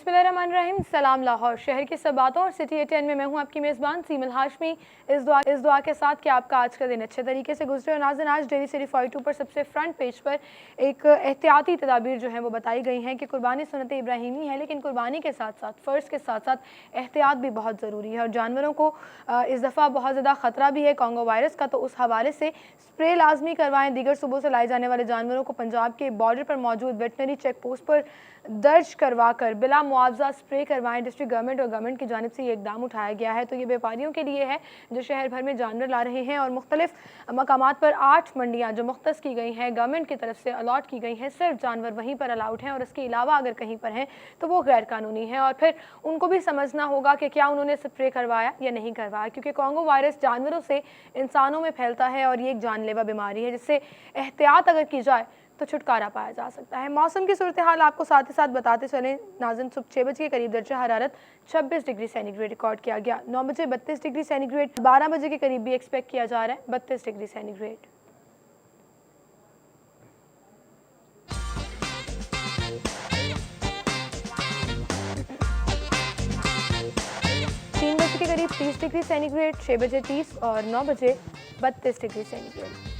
बिस्मिल्लाहिर्रहमानिर्रहीम। सलाम लाहौर शहर की सब बातों और सिटी ए10 में मैं हूं आपकी मेज़बान सीमल हाशमी। इस दुआ के साथ कि आपका आज का दिन अच्छे तरीके से गुजरे। और नाज़रीन, आज डेली सिटी 42 पर सबसे फ्रंट पेज पर एक एहतियाती तदाबीर जो है वो बताई गई हैं कि कुर्बानी सुन्नत इब्राहिमी है, लेकिन कुर्बानी के साथ साथ फ़र्ज़ के साथ साथ एहतियात भी बहुत ज़रूरी है। और जानवरों को इस दफ़ा बहुत ज़्यादा ख़तरा भी है कॉन्गो वायरस का, तो उस हवाले से स्प्रे लाजमी करवाएं। दीगर सूबों से लाए जाने वाले जानवरों को पंजाब के बॉर्डर पर मौजूद वेटनरी चेक पोस्ट पर दर्ज करवा कर बिला मुआवजा स्प्रे करवाएं। डिस्ट्रिक्ट गवर्नमेंट और गवर्नमेंट की जानिब से ये इकदाम उठाया गया है। तो ये व्यापारियों के लिए है जो शहर भर में जानवर ला रहे हैं। और मुख्तलिफ मकामात पर 8 मंडियाँ जो मुख्तस की गई हैं, गवर्नमेंट की तरफ से अलॉट की गई हैं, सिर्फ जानवर वहीं पर अलाउड हैं। और इसके अलावा अगर कहीं पर हैं तो वो गैर कानूनी हैं। और फिर उनको भी समझना होगा कि क्या उन्होंने स्प्रे करवाया या नहीं करवाया, क्योंकि कॉन्गो वायरस जानवरों से इंसानों में फैलता है और ये एक जानलेवा बीमारी है जिससे एहतियात अगर की जाए तो छुटकारा पाया जा सकता है। मौसम की सूरत हाल आपको साथ ही साथ बताते चलें। नाज़रीन, सुबह 6 बजे के करीब दर्जा हरारत 26 डिग्री सेंटीग्रेड रिकॉर्ड किया गया। 9 बजे 32 डिग्री सेंटीग्रेड, 12 बजे के करीब भी एक्सपेक्ट किया जा रहा है 32 डिग्री सेंटीग्रेड। तीन बजे के करीब 30 डिग्री सेंटीग्रेड, 6 बजे 30 और 9 बजे 32 डिग्री सेंटीग्रेड।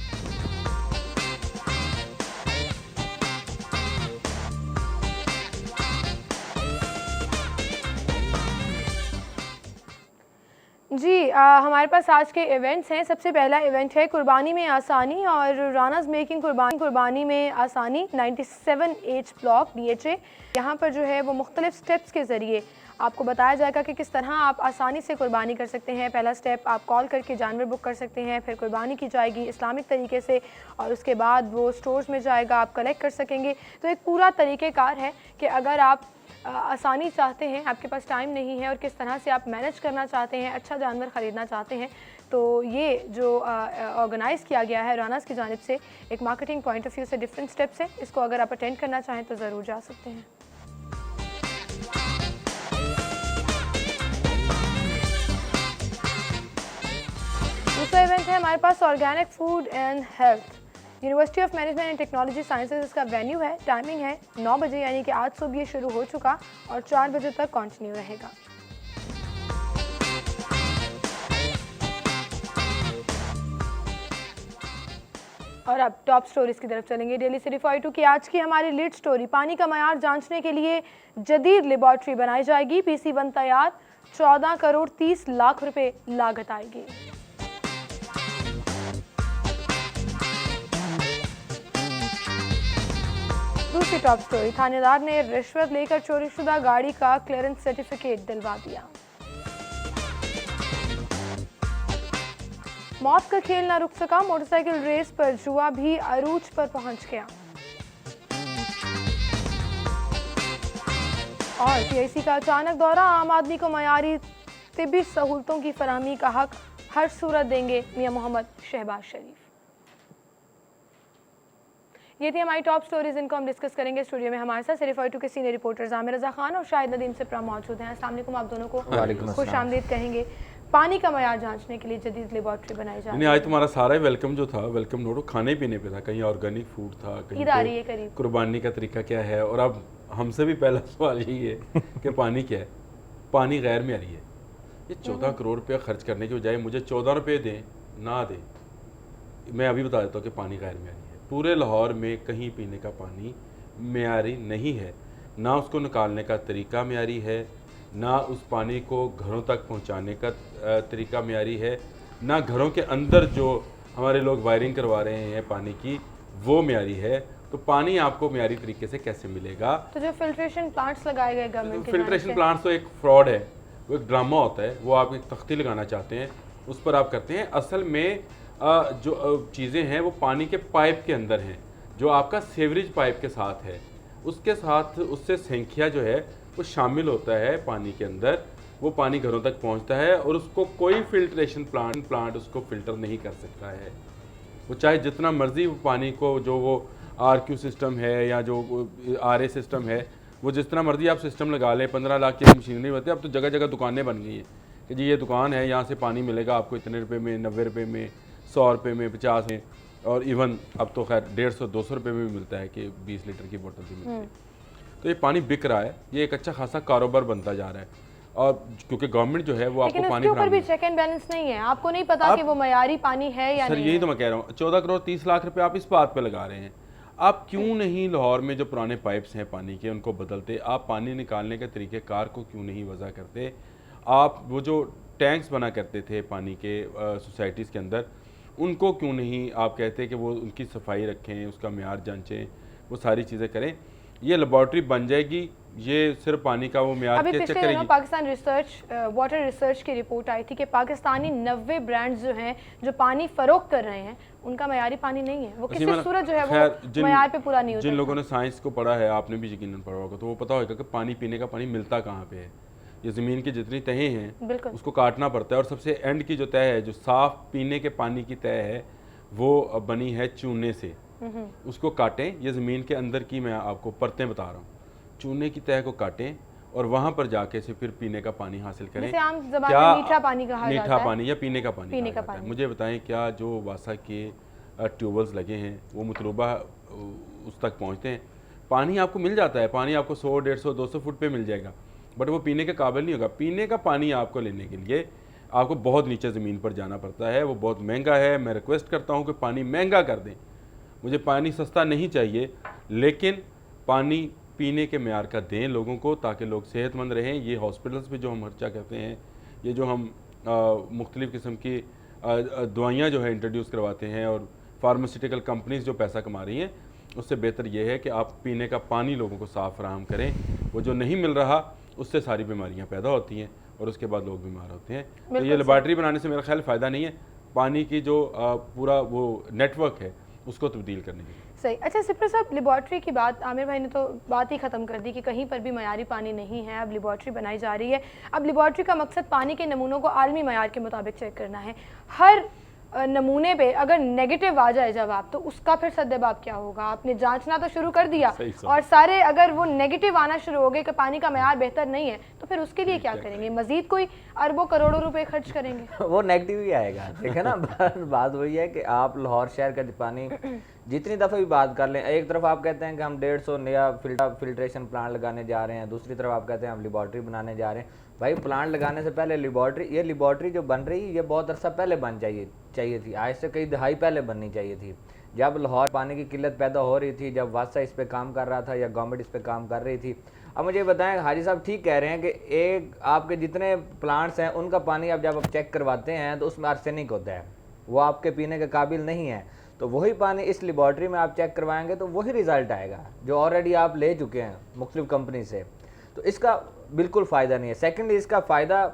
जी, हमारे पास आज के इवेंट्स हैं। सबसे पहला इवेंट है कुर्बानी में आसानी और रानाज मेकिंग कुर्बानी में आसानी 97 एज ब्लॉक DHA। यहाँ पर जो है वो मुख्तलिफ स्टेप्स के ज़रिए आपको बताया जाएगा कि किस तरह आप आसानी से कुर्बानी कर सकते हैं। पहला स्टेप, आप कॉल करके जानवर बुक कर सकते हैं, फिर कुर्बानी की जाएगी इस्लामिक तरीके से और उसके बाद वो स्टोर्स में जाएगा, आप कलेक्ट कर सकेंगे। तो एक पूरा तरीक़ेकार है कि अगर आप आसानी चाहते हैं, आपके पास टाइम नहीं है और किस तरह से आप मैनेज करना चाहते हैं, अच्छा जानवर ख़रीदना चाहते हैं, तो ये जो ऑर्गेनाइज़ किया गया है रानास की जानिब से एक मार्केटिंग पॉइंट ऑफ व्यू से डिफरेंट स्टेप्स हैं। इसको अगर आप अटेंड करना चाहें तो ज़रूर जा सकते हैं। दूसरा इवेंट है हमारे पास organic food and health. University of management and technology sciences इसका वेन्यू है। टाइमिंग है 9 बजे, यानी कि आज सुबह ये शुरू हो चुका और 4 बजे तक कंटिन्यू रहेगा। और अब टॉप स्टोरीज की तरफ चलेंगे। डेली सिटी 42 की आज की हमारी लीड स्टोरी, पानी का मयार जांचने के लिए जदीद लेबॉर्ट्री बनाई जाएगी। PC1 तैयार, 14 करोड़ 30 लाख रुपए लागत आएगी। दूसरी टॉप स्टोरी, थानेदार ने रिश्वत लेकर चोरीशुदा गाड़ी का क्लियरेंस सर्टिफिकेट दिलवा दिया। मौत का खेल न रुक सका, मोटरसाइकिल रेस पर जुआ भी अरूज पर पहुंच गया। और PIC का अचानक दौरा, आम आदमी को मयारी तिब्बी सहूलतों की फराहमी का हक हर सूरत देंगे मियां मोहम्मद शहबाज शरीफ। ये थी हमारी टॉप स्टोरीज, इनको हम डिस्कस करेंगे। स्टूडियो में हमारे साथ सिटी 42 के सीनियर रिपोर्टर्स आमिर रजा खान और शाहिद नदीम सिप्रा मौजूद हैं। अस्सलाम वालेकुम, आप दोनों को खुश आमदीद कहेंगे। पानी का मयार जांचने के लिए जदीद लेबॉर्ट्री बनाई जा रही है। आज तुम्हारा सारा वेलकम जो था, वेलकम नोट खाने पीने पे था, कहीं ऑर्गेनिक फूड था, कहीं कुर्बानी का तरीका क्या है। और अब हमसे भी पहला सवाल यही है कि पानी क्या है, पानी गैर मेयारी है। ये 14 करोड़ रुपया खर्च करने के बजाय मुझे 14 रुपये दें ना दें, मैं अभी बता देता हूँ कि पानी गैर मेयारी है। पूरे लाहौर में कहीं पीने का पानी मेयारी नहीं है, ना उसको निकालने का तरीका मेयारी है, ना उस पानी को घरों तक पहुंचाने का तरीका मेयारी है, ना घरों के अंदर जो हमारे लोग वायरिंग करवा रहे हैं पानी की वो मेयारी है। तो पानी आपको मेयारी तरीके से कैसे मिलेगा? तो जो फिल्ट्रेशन प्लांट्स लगाए गए गवर्नमेंट के, फिल्ट्रेशन प्लांट्स तो एक फ्रॉड है, वो एक ड्रामा होता है। वो आप एक तख्ती लगाना चाहते हैं, उस पर आप करते हैं। असल में जो चीज़ें हैं वो पानी के पाइप के अंदर हैं, जो आपका सीवरेज पाइप के साथ है, उसके साथ उससे संख्या जो है वो शामिल होता है पानी के अंदर। वो पानी घरों तक पहुंचता है और उसको कोई फिल्ट्रेशन प्लांट उसको फ़िल्टर नहीं कर सकता है। वो चाहे जितना मर्ज़ी वो पानी को, जो वो RQ सिस्टम है या जो RA सिस्टम है, वो जिस तरह मर्ज़ी आप सिस्टम लगा लें, 15 लाख की मशीनरी होती है। अब तो जगह जगह दुकानें बन गई हैं कि जी ये दुकान है, यहाँ से पानी मिलेगा आपको इतने रुपये में, 90 रुपये में, 100 रुपये में, 50 में, और इवन अब तो खैर 150-200 रुपये में भी मिलता है कि 20 लीटर की बोतल भी मिलती है। तो ये पानी बिक रहा है, ये एक अच्छा खासा कारोबार बनता जा रहा है। और क्योंकि गवर्नमेंट जो है वो आपको लेकिन पानी उसके ऊपर भी फराहम चेक एंड बैलेंस नहीं है, आपको नहीं पता कि वो मयारी पानी है या सर नहीं यही है। तो मैं कह रहा हूँ, 14 करोड़ 30 लाख रुपए आप इस बात पे लगा रहे हैं। आप क्यों नहीं लाहौर में जो पुराने पाइप्स हैं पानी के उनको बदलते, आप पानी निकालने के तरीक़ेकार को क्यों नहीं वजह करते, आप वो जो टैंक्स बना करते थे पानी के सोसाइटीज़ के अंदर उनको क्यों नहीं आप कहते कि वो उनकी सफाई रखें, उसका म्यार जांचें, वो सारी चीज़ें करें। ये लेबॉर्ट्री बन जाएगी, ये सिर्फ पानी का वो म्यार अभी के चेक पिछले दिनों करेगी। पाकिस्तान वाटर रिसर्च की रिपोर्ट आई थी कि पाकिस्तानी 90 ब्रांड्स जो हैं जो पानी फरोख्त कर रहे हैं उनका मयारी पानी नहीं है, वो किसी वसीम सूरत जो है खैर, वो मयार पे पूरा नहीं जिन उतरता। लोगों ने साइंस को पढ़ा है, आपने भी यकीनन पढ़ा होगा, तो वो पता होगा कि पानी पीने का पानी मिलता कहाँ पे है। ये ज़मीन की जितनी तहें हैं बिल्कुल। उसको काटना पड़ता है, और सबसे एंड की जो तह है, जो साफ़ पीने के पानी की तह है, वो बनी है चूने से। उसको काटें, ये ज़मीन के अंदर की मैं आपको परतें बता रहा हूँ, चूने की तह को काटें और वहाँ पर जाके से फिर पीने का पानी हासिल करें। जिसे आम ज़बान में मीठा पानी कहा जाता मीठा है। पानी या पीने का पानी पीने कहा का जाता है। पानी। मुझे बताएं, क्या जो वासा के ट्यूबवेल्स लगे हैं वो मतलूबा उस तक पहुँचते हैं? पानी आपको मिल जाता है, पानी आपको 100 150 200 फुट पे मिल जाएगा, बट वो पीने के काबिल नहीं होगा। पीने का पानी आपको लेने के लिए आपको बहुत नीचे ज़मीन पर जाना पड़ता है, वो बहुत महंगा है। मैं रिक्वेस्ट करता हूँ कि पानी महंगा कर दें। मुझे पानी सस्ता नहीं चाहिए, लेकिन पानी पीने के म्यार का दें लोगों को, ताकि लोग सेहतमंद रहें। ये हॉस्पिटल्स पे जो हम खर्चा करते हैं, ये जो हम मुख्तलिफ़ किस्म की दवाइयाँ जो है इंट्रोड्यूस करवाते हैं, और फार्मास्यूटिकल कंपनीज़ जो पैसा कमा रही हैं, उससे बेहतर यह है कि आप पीने का पानी लोगों को साफ़ फराहम करें। वो जो नहीं मिल रहा उससे सारी बीमारियाँ पैदा होती हैं और उसके बाद लोग बीमार होते हैं। तो ये लेबॉर्ट्री बनाने से मेरा ख्याल फ़ायदा नहीं है, पानी की जो पूरा वो नेटवर्क है उसको तब्दील करने की। सही। अच्छा सिप्रा साहब, लेबॉर्ट्री की बात आमिर भाई ने तो बात ही ख़त्म कर दी कि कहीं पर भी मयारी पानी नहीं है, अब लेबॉर्ट्री बनाई जा रही है। अब लेबॉर्ट्री का मकसद पानी के नमूनों को आलमी मयार के मुताबिक चेक करना है। हर नमूने पे अगर नेगेटिव आ जाए जवाब, तो उसका फिर सद्देबाब क्या होगा? आपने जांचना तो शुरू कर दिया और सारे अगर वो नेगेटिव आना शुरू हो गए कि पानी का मयार बेहतर नहीं है, तो फिर उसके लिए क्या करेंगे? मजीद कोई अरबों करोड़ों रुपए खर्च करेंगे? वो नेगेटिव ही आएगा, ठीक है ना। बात वही है कि आप लाहौर शहर का पानी जितनी दफ़ा भी बात कर लें, एक तरफ आप कहते हैं कि हम 150 नया फिल्ट्रेशन प्लांट लगाने जा रहे हैं, दूसरी तरफ आप कहते हैं हम लेबॉर्ट्री बनाने जा रहे हैं। भाई प्लांट लगाने से पहले ये लेबॉर्ट्री जो बन रही है, ये बहुत अरसा पहले बन चाहिए थी, आज से कई दहाई पहले बननी चाहिए थी। जब लाहौर पानी की किल्लत पैदा हो रही थी, जब वासा इस पे काम कर रहा था या गवर्नमेंट इस पे काम कर रही थी। अब मुझे बताएं, हाजी साहब ठीक कह रहे हैं कि एक आपके जितने प्लांट्स हैं उनका पानी जब आप चेक करवाते हैं तो उसमें आर्सेनिक होता है, वो आपके पीने के काबिल नहीं है। तो वही पानी इस लेबॉर्ट्री में आप चेक करवाएंगे तो वही रिज़ल्ट आएगा जो ऑलरेडी आप ले चुके हैं मुख्तलिफ कंपनी से। तो इसका बिल्कुल फ़ायदा नहीं है। सेकेंडली, इसका फ़ायदा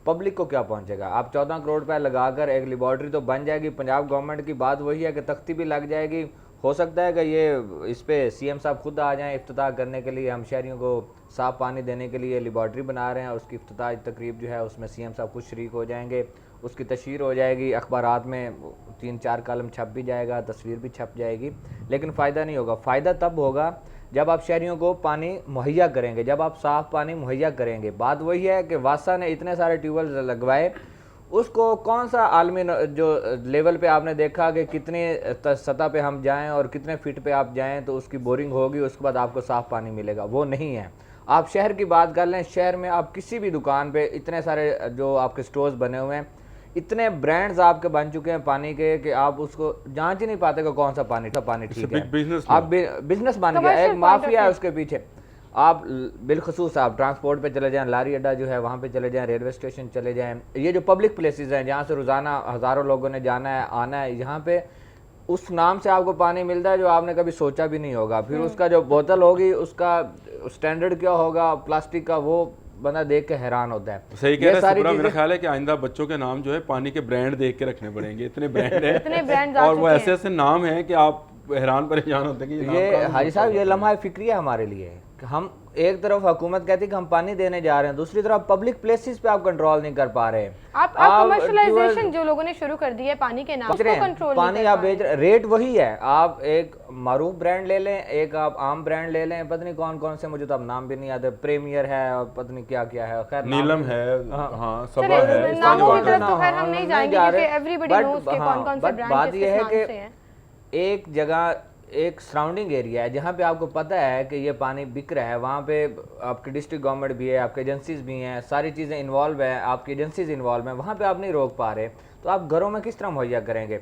पब्लिक को क्या पहुंचेगा? आप 14 करोड़ रुपये लगाकर एक लेबॉर्ट्री तो बन जाएगी, पंजाब गवर्नमेंट की बात वही है कि तख्ती भी लग जाएगी। हो सकता है कि ये इस पे सीएम साहब खुद आ जाएं इफ्तिताह करने के लिए, हम शहरियों को साफ़ पानी देने के लिए लेबॉर्ट्री बना रहे हैं, उसकी इफ्तिताह तकरीब जो है उसमें सीएम साहब खुद शरीक हो जाएंगे, उसकी तशहीर हो जाएगी, अखबारात में 3-4 कॉलम छप भी जाएगा, तस्वीर भी छप जाएगी, लेकिन फ़ायदा नहीं होगा। फ़ायदा तब होगा जब आप शहरियों को पानी मुहैया करेंगे, जब आप साफ़ पानी मुहैया करेंगे। बात वही है कि वासा ने इतने सारे ट्यूबवेल लगवाए, उसको कौन सा आलमी जो लेवल पे आपने देखा कि कितने सतह पे हम जाएं और कितने फीट पे आप जाएं तो उसकी बोरिंग होगी, उसके बाद आपको साफ़ पानी मिलेगा? वो नहीं है। आप शहर की बात कर लें, शहर में आप किसी भी दुकान पे इतने सारे जो आपके स्टोर्स बने हुए हैं, इतने ब्रांड्स आपके बन चुके हैं पानी के कि आप उसको जांच ही नहीं पाते कि कौन सा पानी ठीक है। आप बिजनेस बन गया, एक माफिया है उसके पीछे। आप बिलखसूस आप ट्रांसपोर्ट पे चले जाएं, लारी अड्डा जो है वहाँ पे चले जाएं, रेलवे स्टेशन चले जाएं, ये जो पब्लिक प्लेसेस हैं जहाँ से रोज़ाना हज़ारों लोगों ने जाना है आना है, यहाँ पे उस नाम से आपको पानी मिलता है जो आपने कभी सोचा भी नहीं होगा। फिर उसका जो बोतल होगी उसका स्टैंडर्ड क्या होगा प्लास्टिक का, वो बंदा देख के हैरान होता है। सही कह रहे हैं। मेरा ख्याल है कि आइंदा बच्चों के नाम जो है पानी के ब्रांड देख के रखने पड़ेंगे, इतने ब्रांड हैं और वो ऐसे ऐसे नाम हैं कि आप हैरान परेशान होते हैं कि ये हाजी साहब ये लम्हा फिक्रिया हमारे लिए है कि हम एक तरफ हुकूमत कहती है कि हम पानी देने जा रहे हैं, दूसरी तरफ पब्लिक प्लेसेस पे आप कंट्रोल नहीं कर पा रहे। आप कमर्शियलाइजेशन जो लोगों ने शुरू कर दी है पानी के नाम पे, कंट्रोल पानी आप बेच रहे, रेट वही है। आप एक मारूफ ब्रांड ले लें, एक आप आम ब्रांड ले लें, पता नहीं कौन कौन से, मुझे तो अब नाम भी नहीं याद है, प्रीमियर है और पता नहीं क्या क्या है, खैर नीलम है, हाँ सबा है, नामों की तरफ तो खैर हम नहीं जाएंगे क्योंकि एवरीबॉडी नोस के कौन-कौन से ब्रांड बात यह है कि एक जगह एक सराउंडिंग एरिया है जहाँ पे आपको पता है कि ये पानी बिक रहा है, वहाँ पे आपकी डिस्ट्रिक्ट गवर्नमेंट भी है, आपकी एजेंसीज भी हैं, सारी चीज़ें इन्वॉल्व है, आपकी एजेंसीज इन्वॉल्व हैं, वहाँ पे आप नहीं रोक पा रहे, तो आप घरों में किस तरह मुहैया करेंगे?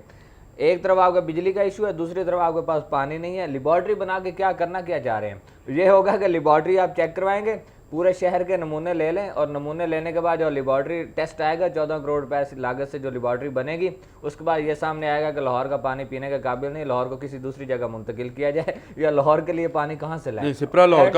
एक तरफ आपका बिजली का इशू है, दूसरी तरफ आपके पास पानी नहीं है, लेबॉर्ट्री बना के क्या करना क्या चाह रहे हैं? ये होगा कि लेबॉर्ट्री आप चेक करवाएंगे, पूरे शहर के नमूने ले लें और नमूने लेने के बाद जो लेबॉर्ट्री टेस्ट आएगा 14 करोड़ रुपए लागत से जो लेबॉर्ट्री बनेगी, उसके बाद ये सामने आएगा कि लाहौर का पानी पीने के काबिल नहीं, लाहौर को किसी दूसरी जगह मुंतकिल किया जाए, या लाहौर के लिए पानी कहाँ से लाए? सिपरा लाहौर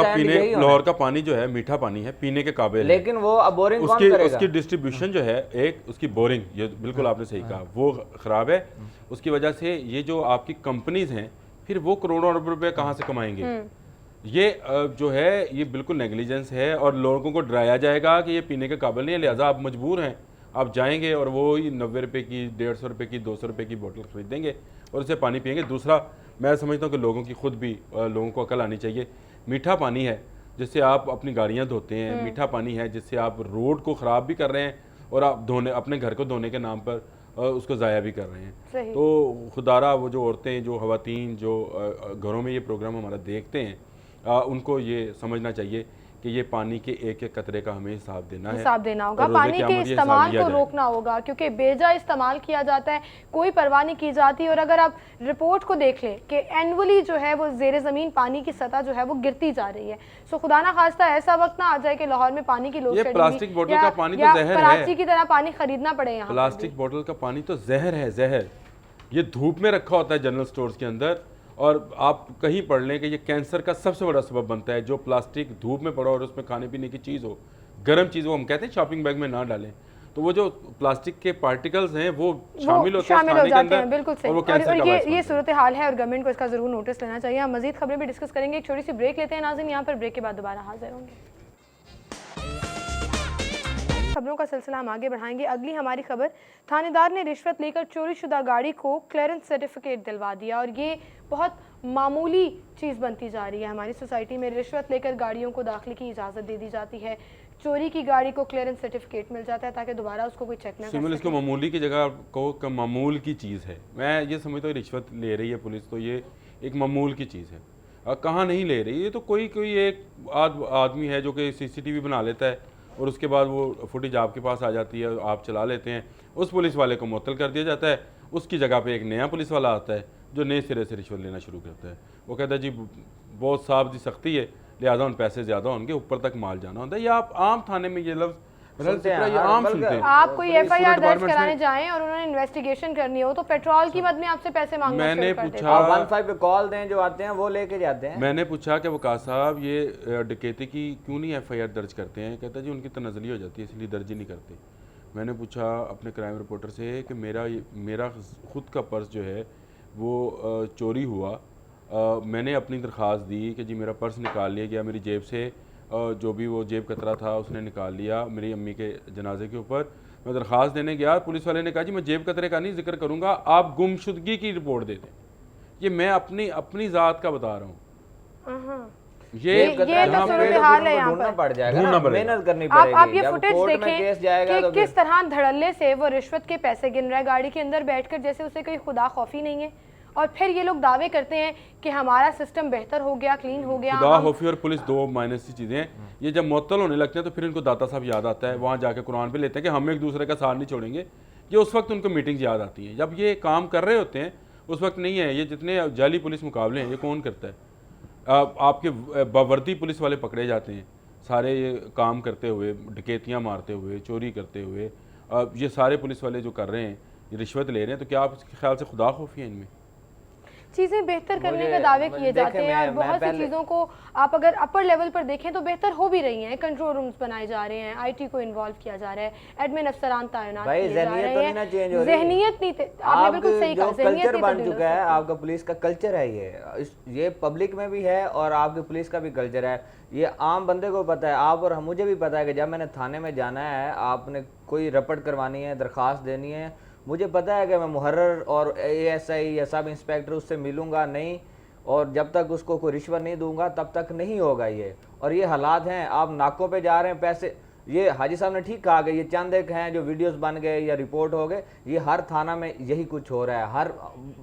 का पानी जो है मीठा पानी है, पीने के काबिल, लेकिन वो अब बोरिंग कौन करेगा? उसकी डिस्ट्रीब्यूशन जो है, एक उसकी बोरिंग, ये बिल्कुल आपने सही कहा, वो खराब है। उसकी वजह से ये जो आपकी कंपनीज हैं, फिर वो करोड़ों रुपए कहाँ से कमाएंगे? ये जो है ये बिल्कुल नेग्लिजेंस है और लोगों को डराया जाएगा कि ये पीने के काबिल नहीं है, लिहाजा आप मजबूर हैं, आप जाएंगे और वो ही 90 रुपये की, 150 रुपये की, 200 रुपये की बोतल खरीदेंगे और उसे पानी पियेंगे। दूसरा, मैं समझता हूँ कि लोगों की खुद भी लोगों को अकल आनी चाहिए। मीठा पानी है जिससे आप अपनी गाड़ियाँ धोते हैं, मीठा पानी है जिससे आप रोड को ख़राब भी कर रहे हैं और आप अपने घर को धोने के नाम पर उसको ज़ाया भी कर रहे हैं। तो खुदारा वो जो औरतें, जो ख़वातीन जो घरों में ये प्रोग्राम हमारा देखते हैं, उनको ये समझना चाहिए कि ये पानी के एक एक कतरे का हमें हिसाब देना होगा, पानी के इस्तेमाल को रोकना होगा, क्योंकि बेजा इस्तेमाल किया जाता है, कोई परवाह नहीं की जाती। और अगर आप रिपोर्ट को देख लें कि एनुअली जो है वो ज़ेरे ज़मीन पानी की सतह जो है वो गिरती जा रही है। सो खुदा ना खास्ता ऐसा वक्त ना आ जाए कि लाहौर में पानी की लोड प्लास्टिक बोतल का पानी तो जहर है, कराची की तरह पानी खरीदना पड़े यहाँ। प्लास्टिक बोतल का पानी तो जहर है, जहर। ये धूप में रखा होता है जनरल स्टोर्स के अंदर, और आप कहीं पढ़ लें कि ये कैंसर का सबसे बड़ा सबब बनता है। जो प्लास्टिक धूप में पड़ा और उसमें खाने पीने की चीज़ हो, गर्म चीज़ हो, हम कहते हैं शॉपिंग बैग में ना डालें, तो वो जो प्लास्टिक के पार्टिकल्स हैं वो शामिल हो जाते हैं। बिल्कुल सही। और ये सूरत हाल है और गवर्नमेंट को इसका जरूर नोटिस लेना चाहिए। हम मजीद खबरें भी डिस्कस करेंगे, एक छोटी सी ब्रेक लेते हैं नाज़रीन, यहाँ पर ब्रेक के बाद दोबारा हाजिर होंगे। खबरों का सिलसिला हम आगे बढ़ाएंगे। अगली हमारी खबर, थानेदार ने रिश्वत लेकर चोरी शुदा गाड़ी को क्लियरेंस सर्टिफिकेट दिलवा दिया और ये बहुत मामूली चीज़ बनती जा रही है हमारी सोसाइटी में। रिश्वत लेकर गाड़ियों को दाखिले की इजाज़त दे दी जाती है, चोरी की गाड़ी को क्लियरेंस सर्टिफिकेट मिल जाता है ताकि दोबारा उसको कोई चेक ना कर सके। इसको मामूली की जगह को मामूल की चीज़ है। मैं ये समझता हूँ रिश्वत ले रही है पुलिस तो ये एक मामूल की चीज़ है। कहाँ नहीं ले रही, ये तो कोई एक आदमी है जो कि CCTV बना लेता है और उसके बाद वो फुटेज आपके पास आ जाती है, आप चला लेते हैं, उस पुलिस वाले को मुअत्तल कर दिया जाता है, उसकी जगह पे एक नया पुलिस वाला आता है जो नए सिरे से रिश्वत लेना शुरू करता है। वो कहता है जी बहुत साहब जी सख्ती है, लिहाजा उन पैसे ज़्यादा होंगे, ऊपर तक माल जाना होता है। या आप आम थाने में ये लफ्ज़ आम सुनते हैं। आप कोई FIR दर्ज कराने जाएं और उन्होंने इन्वेस्टिगेशन करनी हो तो पेट्रोल की मद में आपसे पैसे मांगना शुरू कर देते हैं। मैंने पूछा 15 पे कॉल दें, जो आते हैं वो लेके जाते हैं। मैंने पूछा कि वकार साहब ये डकैती की क्यों नहीं FIR दर्ज करते हैं? कहता जी उनकी तनज़ली हो जाती है इसलिए दर्ज ही नहीं करते। मैंने पूछा अपने क्राइम रिपोर्टर से कि मेरा खुद का पर्स जो है वो चोरी हुआ, मैंने अपनी दरख्वास्त दी कि जी मेरा पर्स निकाल लिया गया, मेरी जेब से जो भी वो जेब कतरा था उसने निकाल लिया मेरी अम्मी के जनाजे के ऊपर। मैं दरख्वास्त देने गया, पुलिस वाले ने कहा जी मैं जेब कतरे का नहीं जिक्र करूँगा, आप गुमशुदगी की रिपोर्ट दे दें। ये मैं अपनी ज़ात का बता रहा हूँ। ये तो सूरत हाल है, यहाँ पर पड़ जाएगा, मेहनत करनी पड़ेगी। आप ये फुटेज देखें कि किस तरह धड़ल्ले से वो रिश्वत के पैसे गिन रहा है गाड़ी के अंदर बैठकर, जैसे उसे कोई खुदा खौफी नहीं है। और फिर ये लोग दावे करते हैं कि हमारा सिस्टम बेहतर हो गया, क्लीन हो गया। खुदा खौफी और पुलिस दो माइनस की चीज़ें हैं। ये जब मुअत्तल होने लगते हैं तो फिर इनको दाता साहब याद आता है, वहाँ जाके कुरान पे लेते हैं कि हम एक दूसरे का साथ नहीं छोड़ेंगे। ये उस वक्त उनको मीटिंग्स याद आती हैं जब ये काम कर रहे होते हैं, उस वक्त नहीं है। ये जितने जाली पुलिस मुकाबले हैं ये कौन करता है? आपके बावर्दी पुलिस वाले पकड़े जाते हैं सारे ये काम करते हुए, डकैतियाँ मारते हुए, चोरी करते हुए। ये सारे पुलिस वाले जो कर रहे हैं, ये रिश्वत ले रहे हैं, तो क्या आपके ख्याल से खुदा खौफी है इनमें? चीज़ें बेहतर करने के दावे किए जाते हैं और बहुत सी चीज़ों को आप अगर अपर लेवल पर देखें तो बेहतर हो भी रही हैं। कंट्रोल रूम्स बनाए जा रहे हैं, IT को इन्वॉल्व किया जा रहा है, एडमिन अफसरान तैनात किए जा रहे हैं। जहनियत नहीं, आपने बिल्कुल सही कहा, कल्चर बन चुका है आपका पुलिस का कल्चर है। ये पब्लिक में भी है और आपके पुलिस का भी कल्चर है। ये आम बंदे को पता है, आप और मुझे भी पता है कि जब मैंने थाने में जाना है, आपने कोई रपट करवानी है, दरख्वास्त देनी है, मुझे पता है कि मैं मुहर्रर और ASI या सब इंस्पेक्टर उससे मिलूंगा नहीं, और जब तक उसको कोई रिश्वत नहीं दूंगा तब तक नहीं होगा ये। और ये हालात हैं, आप नाकों पे जा रहे हैं, पैसे ये हाजी साहब ने ठीक कहा कि ये चंद एक हैं जो वीडियोस बन गए या रिपोर्ट हो गए, ये हर थाना में यही कुछ हो रहा है। हर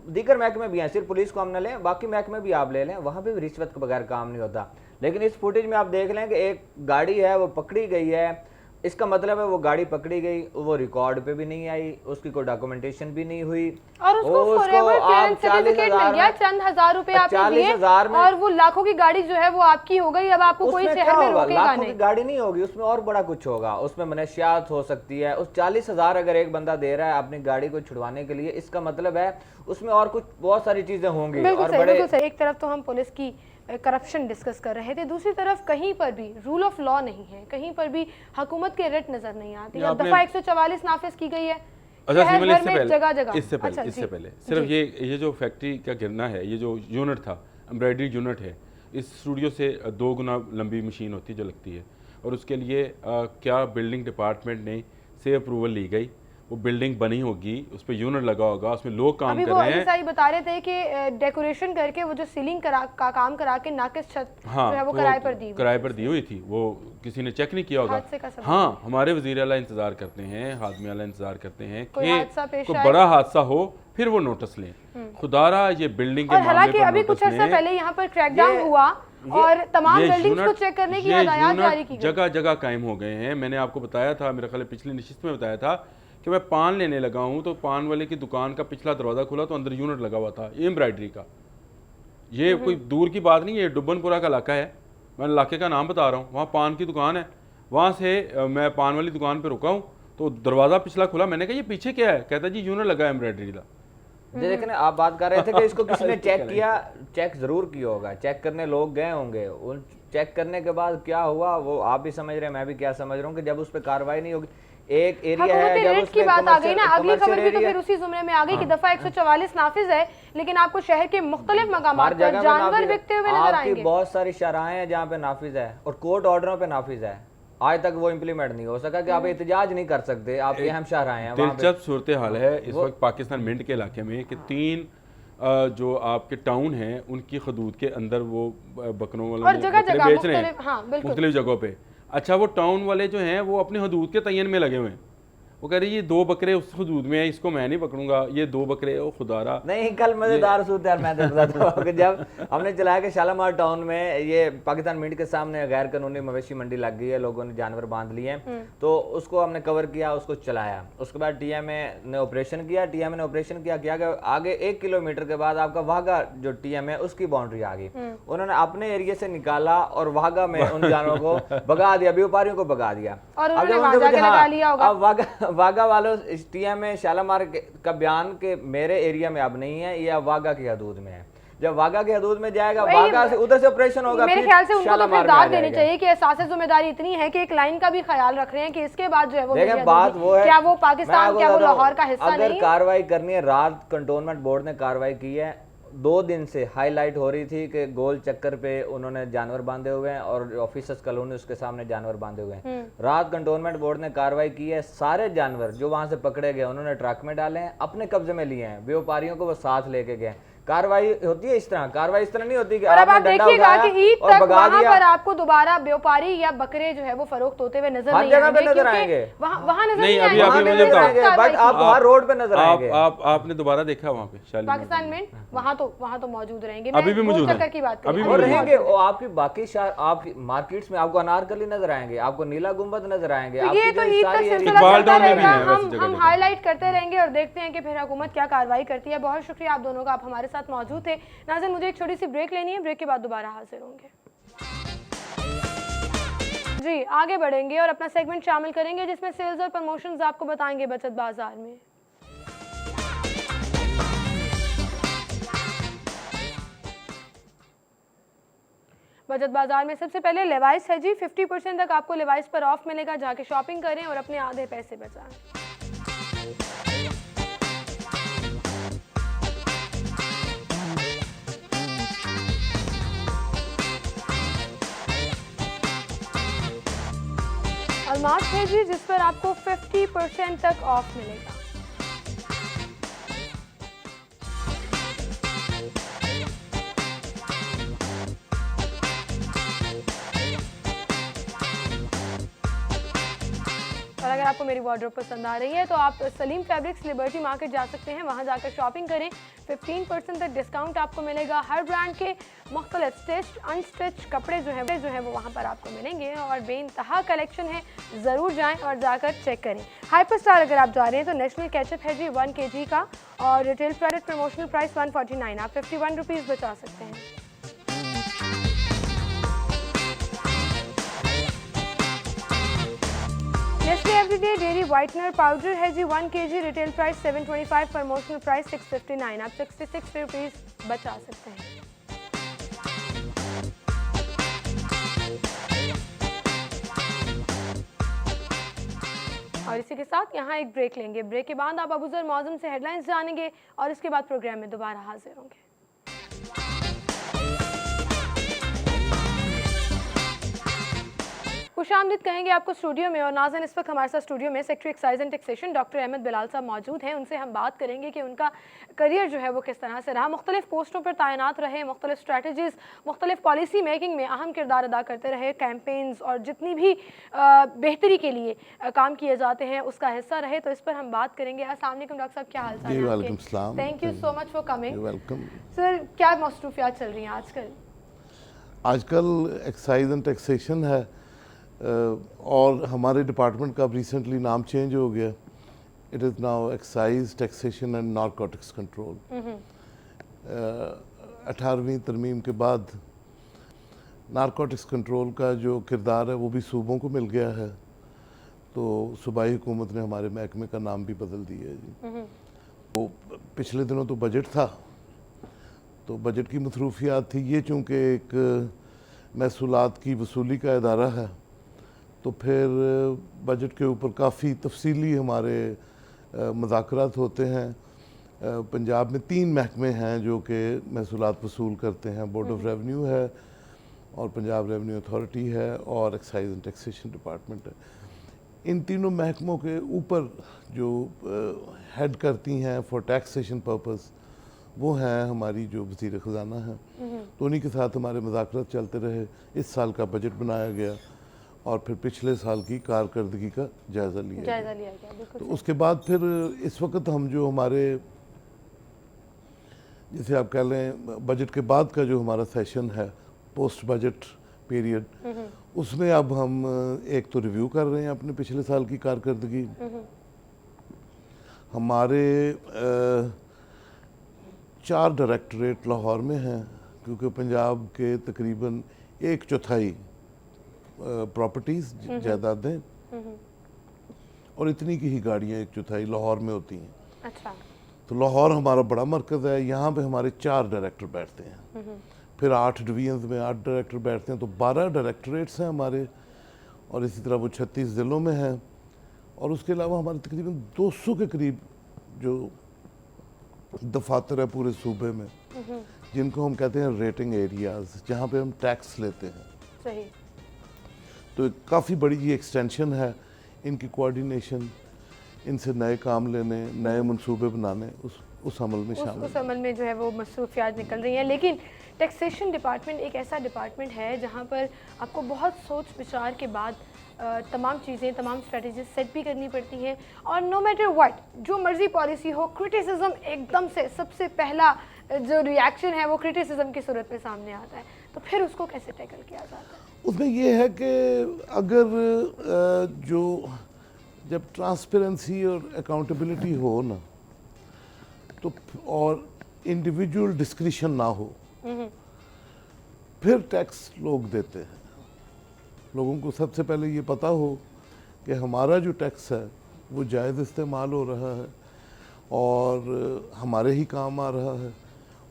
दीगर महकमे भी हैं, सिर्फ पुलिस को हम न लें, बाकी महकमे भी आप ले लें, वहाँ पे भी रिश्वत के बगैर काम नहीं होता। लेकिन इस फुटेज में आप देख लें कि एक गाड़ी है वो पकड़ी गई है, इसका मतलब है वो गाड़ी पकड़ी गई, वो रिकॉर्ड पे भी नहीं आई, उसकी कोई डॉक्यूमेंटेशन भी नहीं हुई, और उसको फॉरएवर क्लियरेंस सर्टिफिकेट मिल गया, चंद हजार रुपए आपने दिए और वो लाखों की गाड़ी जो है वो आपकी हो गई। अब आपको कोई शहर में रोकेगा लाखों की गाड़ी नहीं होगी, उसमें और बड़ा कुछ होगा, उसमें मनशियात हो सकती है। उस 40,000 अगर एक बंदा दे रहा है अपनी गाड़ी को छुड़वाने के लिए, इसका मतलब है उसमें और कुछ बहुत सारी चीजें होंगी। और बड़े एक तरफ तो हम पुलिस की करप्शन डिस्कस कर रहे थे, दूसरी तरफ कहीं पर भी रूल ऑफ लॉ नहीं है, कहीं पर भी हुकूमत के रेट नजर नहीं आती। दफा 144 नाफिज की गई है। अच्छा सिमल, जगह इससे पहले सिर्फ ये जो फैक्ट्री का गिरना है, ये जो यूनिट था, एम्ब्रॉयडरी यूनिट है, इस स्टूडियो से 2 गुना लंबी मशीन होती जो लगती है, और उसके लिए क्या बिल्डिंग डिपार्टमेंट ने से अप्रूवल ली गई? वो बिल्डिंग बनी होगी, उस पर यूनिट लगा होगा, उसमें लोग काम कर रहे हैं। अभी बता रहे थे कि डेकोरेशन करके वो जो सीलिंग का काम करा के नाकिस छत जो है वो किराए पर दी हुई थी, वो किसी ने चेक नहीं किया होगा। हाँ, हमारे वज़ीर आला इंतजार करते हैं, हाज़मी आला इंतजार करते हैं कि कोई बड़ा हादसा हो फिर वो नोटिस लें। खुदारा ये बिल्डिंग के हालांकि अभी कुछ अर्सा पहले यहाँ पर क्रैकडाउन हुआ और तमाम बिल्डिंग्स को चेक करने की हदायत जारी की गई। जगह जगह कायम हो गए हैं। मैंने आपको बताया था, मेरे ख्याल पिछली नशिस्त में बताया था कि मैं पान लेने लगा हूँ तो पान वाले की दुकान का पिछला दरवाज़ा खुला तो अंदर यूनिट लगा हुआ था एम्ब्रॉयडरी का। ये कोई दूर की बात नहीं है, डुब्बनपुरा का इलाका है, मैं इलाके का नाम बता रहा हूँ। वहाँ पान की दुकान है, वहाँ से मैं पान वाली दुकान पर रुका हूँ तो दरवाज़ा पिछला खुला, मैंने कहा ये पीछे क्या है? कहता जी यूनिट लगा है एम्ब्रॉयडरी का। देखें ना, आप बात कर रहे थे कि इसको किसी ने चेक किया, चेक जरूर किया होगा, चेक करने लोग गए होंगे। उन चेक करने के बाद क्या हुआ वो आप भी समझ रहे हैं, मैं भी क्या समझ रहा हूँ कि जब उस पर कार्रवाई नहीं होगी, एक एरिया है जब उसकी बात आ गई ना, अगली खबर भी तो फिर उसी जुमरे में आ गई कि दफा 144 नाफिज है, लेकिन आपको शहर के मुख्तलिफ मकामात पर जानवर बिकते हुए नजर आएंगे। बहुत सारी शराहें हैं जहाँ पे नाफिज है और कोर्ट ऑर्डरों पे नाफिज है, आज तक वो इम्प्लीमेंट नहीं हो सका कि आप एहतजाज नहीं कर सकते, आप अहम शहराएं हैं। दिलचस्प सूरत हाल है इस वक्त पाकिस्तान मिंट के इलाके में कि 3 जो आपके टाउन हैं उनकी हदूद के अंदर वो बकरों वाले बेच रहे हैं मुख्तलिफ जगहों पे। अच्छा, वो टाउन वाले जो हैं वो अपने हदूद के तयन में लगे हुए हैं, वो कह रहे ये 2 बकरे उस हदूद में है, इसको मैं नहीं पकड़ूंगा, ये 2 बकरे ओ खुदारा। नहीं, कल मजेदार सूरत यार मैं बताता हूँ कि जब हमने चलाया कि शालामार टाउन में ये पाकिस्तान मिंट के सामने गैर कानूनी मवेशी मंडी लग गई है, लोगों ने जानवर बांध लिए हैं, तो उसको हमने कवर किया, उसको चलाया। उसके बाद टीएमए ने ऑपरेशन किया, टीएमए ने ऑपरेशन किया कि आगे 1 किलोमीटर के बाद आपका वाघा जो टीएमए उसकी बाउंड्री आ गई, उन्होंने अपने एरिया से निकाला और वाघा में उन जानवरों को भगा दिया, व्यापारियों को भगा दिया। अब वाघा वालों टीएमए शालामार का बयान के मेरे एरिया में अब नहीं है, ये वाघा की हदूद में है। जब वाघा की हदूद में जाएगा, वाघा से उधर से ऑपरेशन होगा। मेरे ख्याल से उनको तो फिर दाद देनी चाहिए कि एहसास जिम्मेदारी इतनी है कि एक लाइन का भी ख्याल रख रहे हैं कि इसके बाद जो है वो देखें, बात वो है क्या वो पाकिस्तान, क्या वो लाहौर का हिस्सा नहीं? अगर कार्रवाई करनी है, रात कंटोनमेंट बोर्ड ने कार्रवाई की है, 2 दिन से हाईलाइट हो रही थी कि गोल चक्कर पे उन्होंने जानवर बांधे हुए हैं और ऑफिसर्स कॉलोनी उसके सामने जानवर बांधे हुए हैं। रात कंटोनमेंट बोर्ड ने कार्रवाई की है, सारे जानवर जो वहां से पकड़े गए उन्होंने ट्रक में डाले हैं, अपने कब्जे में लिए हैं, व्यापारियों को वो साथ लेके गए। कार्रवाई होती है इस तरह, कार्रवाई इस तरह नहीं होती कि और अब आप देखिएगा कि ईद तक वहां पर आपको दोबारा व्यापारी या बकरे जो है वो फरोख्त होते हुए नजर नहीं आएंगे, नजर आएंगे, वहां नजर नहीं आएंगे, बट आप हर रोड पे नजर आएंगे। आपने दोबारा देखा वहां पे पाकिस्तान में वहां तो मौजूद रहेंगे, अभी भी मौजूद है की बात अभी रहेंगे। आपकी बाकी आपकी मार्केट्स में आपको अनारकली नजर आएंगे, आपको नीला गुंबद नजर आएंगे। ये तो ईद का सिलसिला चलता रहेगा, हम हाईलाइट करते रहेंगे और देखते हैं कि फिर हुकूमत क्या कार्रवाई करती है। बहुत शुक्रिया आप दोनों का, आप हमारे साथ मौजूद थे। नाज़रीन, मुझे एक छोटी सी ब्रेक लेनी है, ब्रेक के बाद दोबारा हाजिर होंगे। जी, आगे बढ़ेंगे और अपना सेगमेंट शामिल करेंगे जिसमें सेल्स और प्रमोशंस आपको बताएंगे बचत बाजार में। बचत बाजार में सबसे पहले लेवाइस है जी, 50% तक आपको लेवाइस पर ऑफ मिलेगा, जाके शॉपिंग करें और अपने आधे पैसे बचाएं। अलमास है जी, जिस पर आपको 50% तक ऑफ मिलेगा। और अगर आपको मेरी वार्डरोब पसंद आ रही है तो आप सलीम फैब्रिक्स लिबर्टी मार्केट जा सकते हैं, वहाँ जाकर शॉपिंग करें। 15% तक डिस्काउंट आपको मिलेगा। हर ब्रांड के मुख्तलिफ स्टिच अनस्टिच कपड़े जो है वो वहाँ पर आपको मिलेंगे और बेइंतहा कलेक्शन है। ज़रूर जाएं और जाकर चेक करें। हाइपर स्टार अगर आप जा रहे हैं तो नेशनल केचप है जी 1 kg का और रिटेल प्राइस प्रमोशनल प्राइस 149, आप 51 रुपीज़ बचा सकते हैं। Nestle everyday dairy whitener powder है जी 1 kg, retail price 725, promotional price 659, आप 66 रुपीज़ बचा सकते हैं। और इसी के साथ यहाँ एक ब्रेक लेंगे। ब्रेक के बाद आप अबूजर मौज़म से हेडलाइंस जानेंगे और इसके बाद प्रोग्राम में दोबारा हाजिर होंगे। खुशामदीद कहेंगे आपको स्टूडियो में। और नाज़रीन, इस वक्त हमारे साथ स्टूडियो में secretary excise and taxation doctor Ahmad Bilal sahab मौजूद हैं। उनसे हम बात करेंगे कि उनका करियर जो है वो किस तरह से रहा, मुख्तलिफ पोस्टों पर तैनात रहे, मुख्तलिफ स्ट्रैटेजीज़, मुख्तलिफ पॉलिसी मेकिंग में अहम किरदार अदा करते रहे, कैंपेन्स और जितनी भी बेहतरी के लिए काम किए जाते हैं उसका हिस्सा रहे। तो इस पर हम बात करेंगे। अस्सलाम वालेकुम डॉक्टर साहब, क्या हाल चाल है आपके? Thank you so much for coming. Welcome sir, क्या मसरूफियात चल रही हैं आजकल? आजकल एक्साइज एंड टैक्सेशन है और हमारे डिपार्टमेंट का अब रिसेंटली नाम चेंज हो गया। It is now excise taxation and narcotics control. 18वीं तरमीम के बाद नारकोटिक्स कंट्रोल का जो किरदार है वो भी सूबों को मिल गया है, तो सूबाई हुकूमत ने हमारे महकमे का नाम भी बदल दिया है जी। तो पिछले दिनों तो बजट था, तो बजट की मसरूफियात थी। ये चूँकि एक महसूलात की वसूली का इदारा है, तो फिर बजट के ऊपर काफ़ी तफसीली हमारे मुज़ाकरात होते हैं। पंजाब में 3 महकमे हैं जो कि महसूलात वसूल करते हैं। बोर्ड ऑफ रेवेन्यू है और पंजाब रेवेन्यू अथॉरिटी है और एक्साइज एंड टैक्सेशन डिपार्टमेंट है। इन तीनों महकमों के ऊपर जो हेड करती हैं फॉर टैक्सेशन पर्पस वो हैं हमारी जो वज़ीर ख़ज़ाना है। तो उन्हीं के साथ हमारे मुज़ाकरात चलते रहे। इस साल का बजट बनाया गया और फिर पिछले साल की कारकर्दगी का जायज़ा लिया गया। तो उसके बाद फिर इस वक्त हम जो हमारे, जैसे आप कह लें, बजट के बाद का जो हमारा सेशन है, पोस्ट बजट पीरियड, उसमें अब हम एक तो रिव्यू कर रहे हैं अपने पिछले साल की कारकर्दगी। हमारे 4 डायरेक्टरेट लाहौर में हैं, क्योंकि पंजाब के तकरीबन 1/4 प्रॉपर्टीज़ जायदादें और इतनी की ही गाड़ियाँ 1/4 लाहौर में होती हैं। अच्छा। तो लाहौर हमारा बड़ा मरकज़ है, यहाँ पे हमारे 4 डायरेक्टर बैठते हैं। फिर 8 डिवीजन्स में 8 डायरेक्टर बैठते हैं, तो 12 डायरेक्टरेट्स हैं हमारे, और इसी तरह वो 36 ज़िलों में हैं। और उसके अलावा हमारे तकरीबन 200 के करीब जो दफातर है पूरे सूबे में, जिनको हम कहते हैं रेटिंग एरियाज़, जहाँ पे हम टैक्स लेते हैं। सही। तो काफ़ी बड़ी ये एक्सटेंशन है। इनकी कोऑर्डिनेशन, इनसे नए काम लेने, नए मंसूबे बनाने, उस अमल में शामिल, उस अमल में जो है वो मसरूफियात निकल रही हैं। लेकिन टैक्सेशन डिपार्टमेंट एक ऐसा डिपार्टमेंट है जहाँ पर आपको बहुत सोच विचार के बाद तमाम चीज़ें, तमाम स्ट्रेटजीज सेट भी करनी पड़ती हैं। और नो मैटर व्हाट, जो मर्जी पॉलिसी हो, क्रिटिसिज्म एकदम से सबसे पहला जो रिएक्शन है वो क्रिटिसिज्म की सूरत में सामने आता है। तो फिर उसको कैसे टैकल किया जाता है? उसमें ये है कि अगर जब ट्रांसपेरेंसी और अकाउंटेबिलिटी हो ना, तो और इंडिविजुअल डिस्क्रिशन ना हो, फिर टैक्स लोग देते हैं। लोगों को सबसे पहले ये पता हो कि हमारा जो टैक्स है वो जायज़ इस्तेमाल हो रहा है और हमारे ही काम आ रहा है,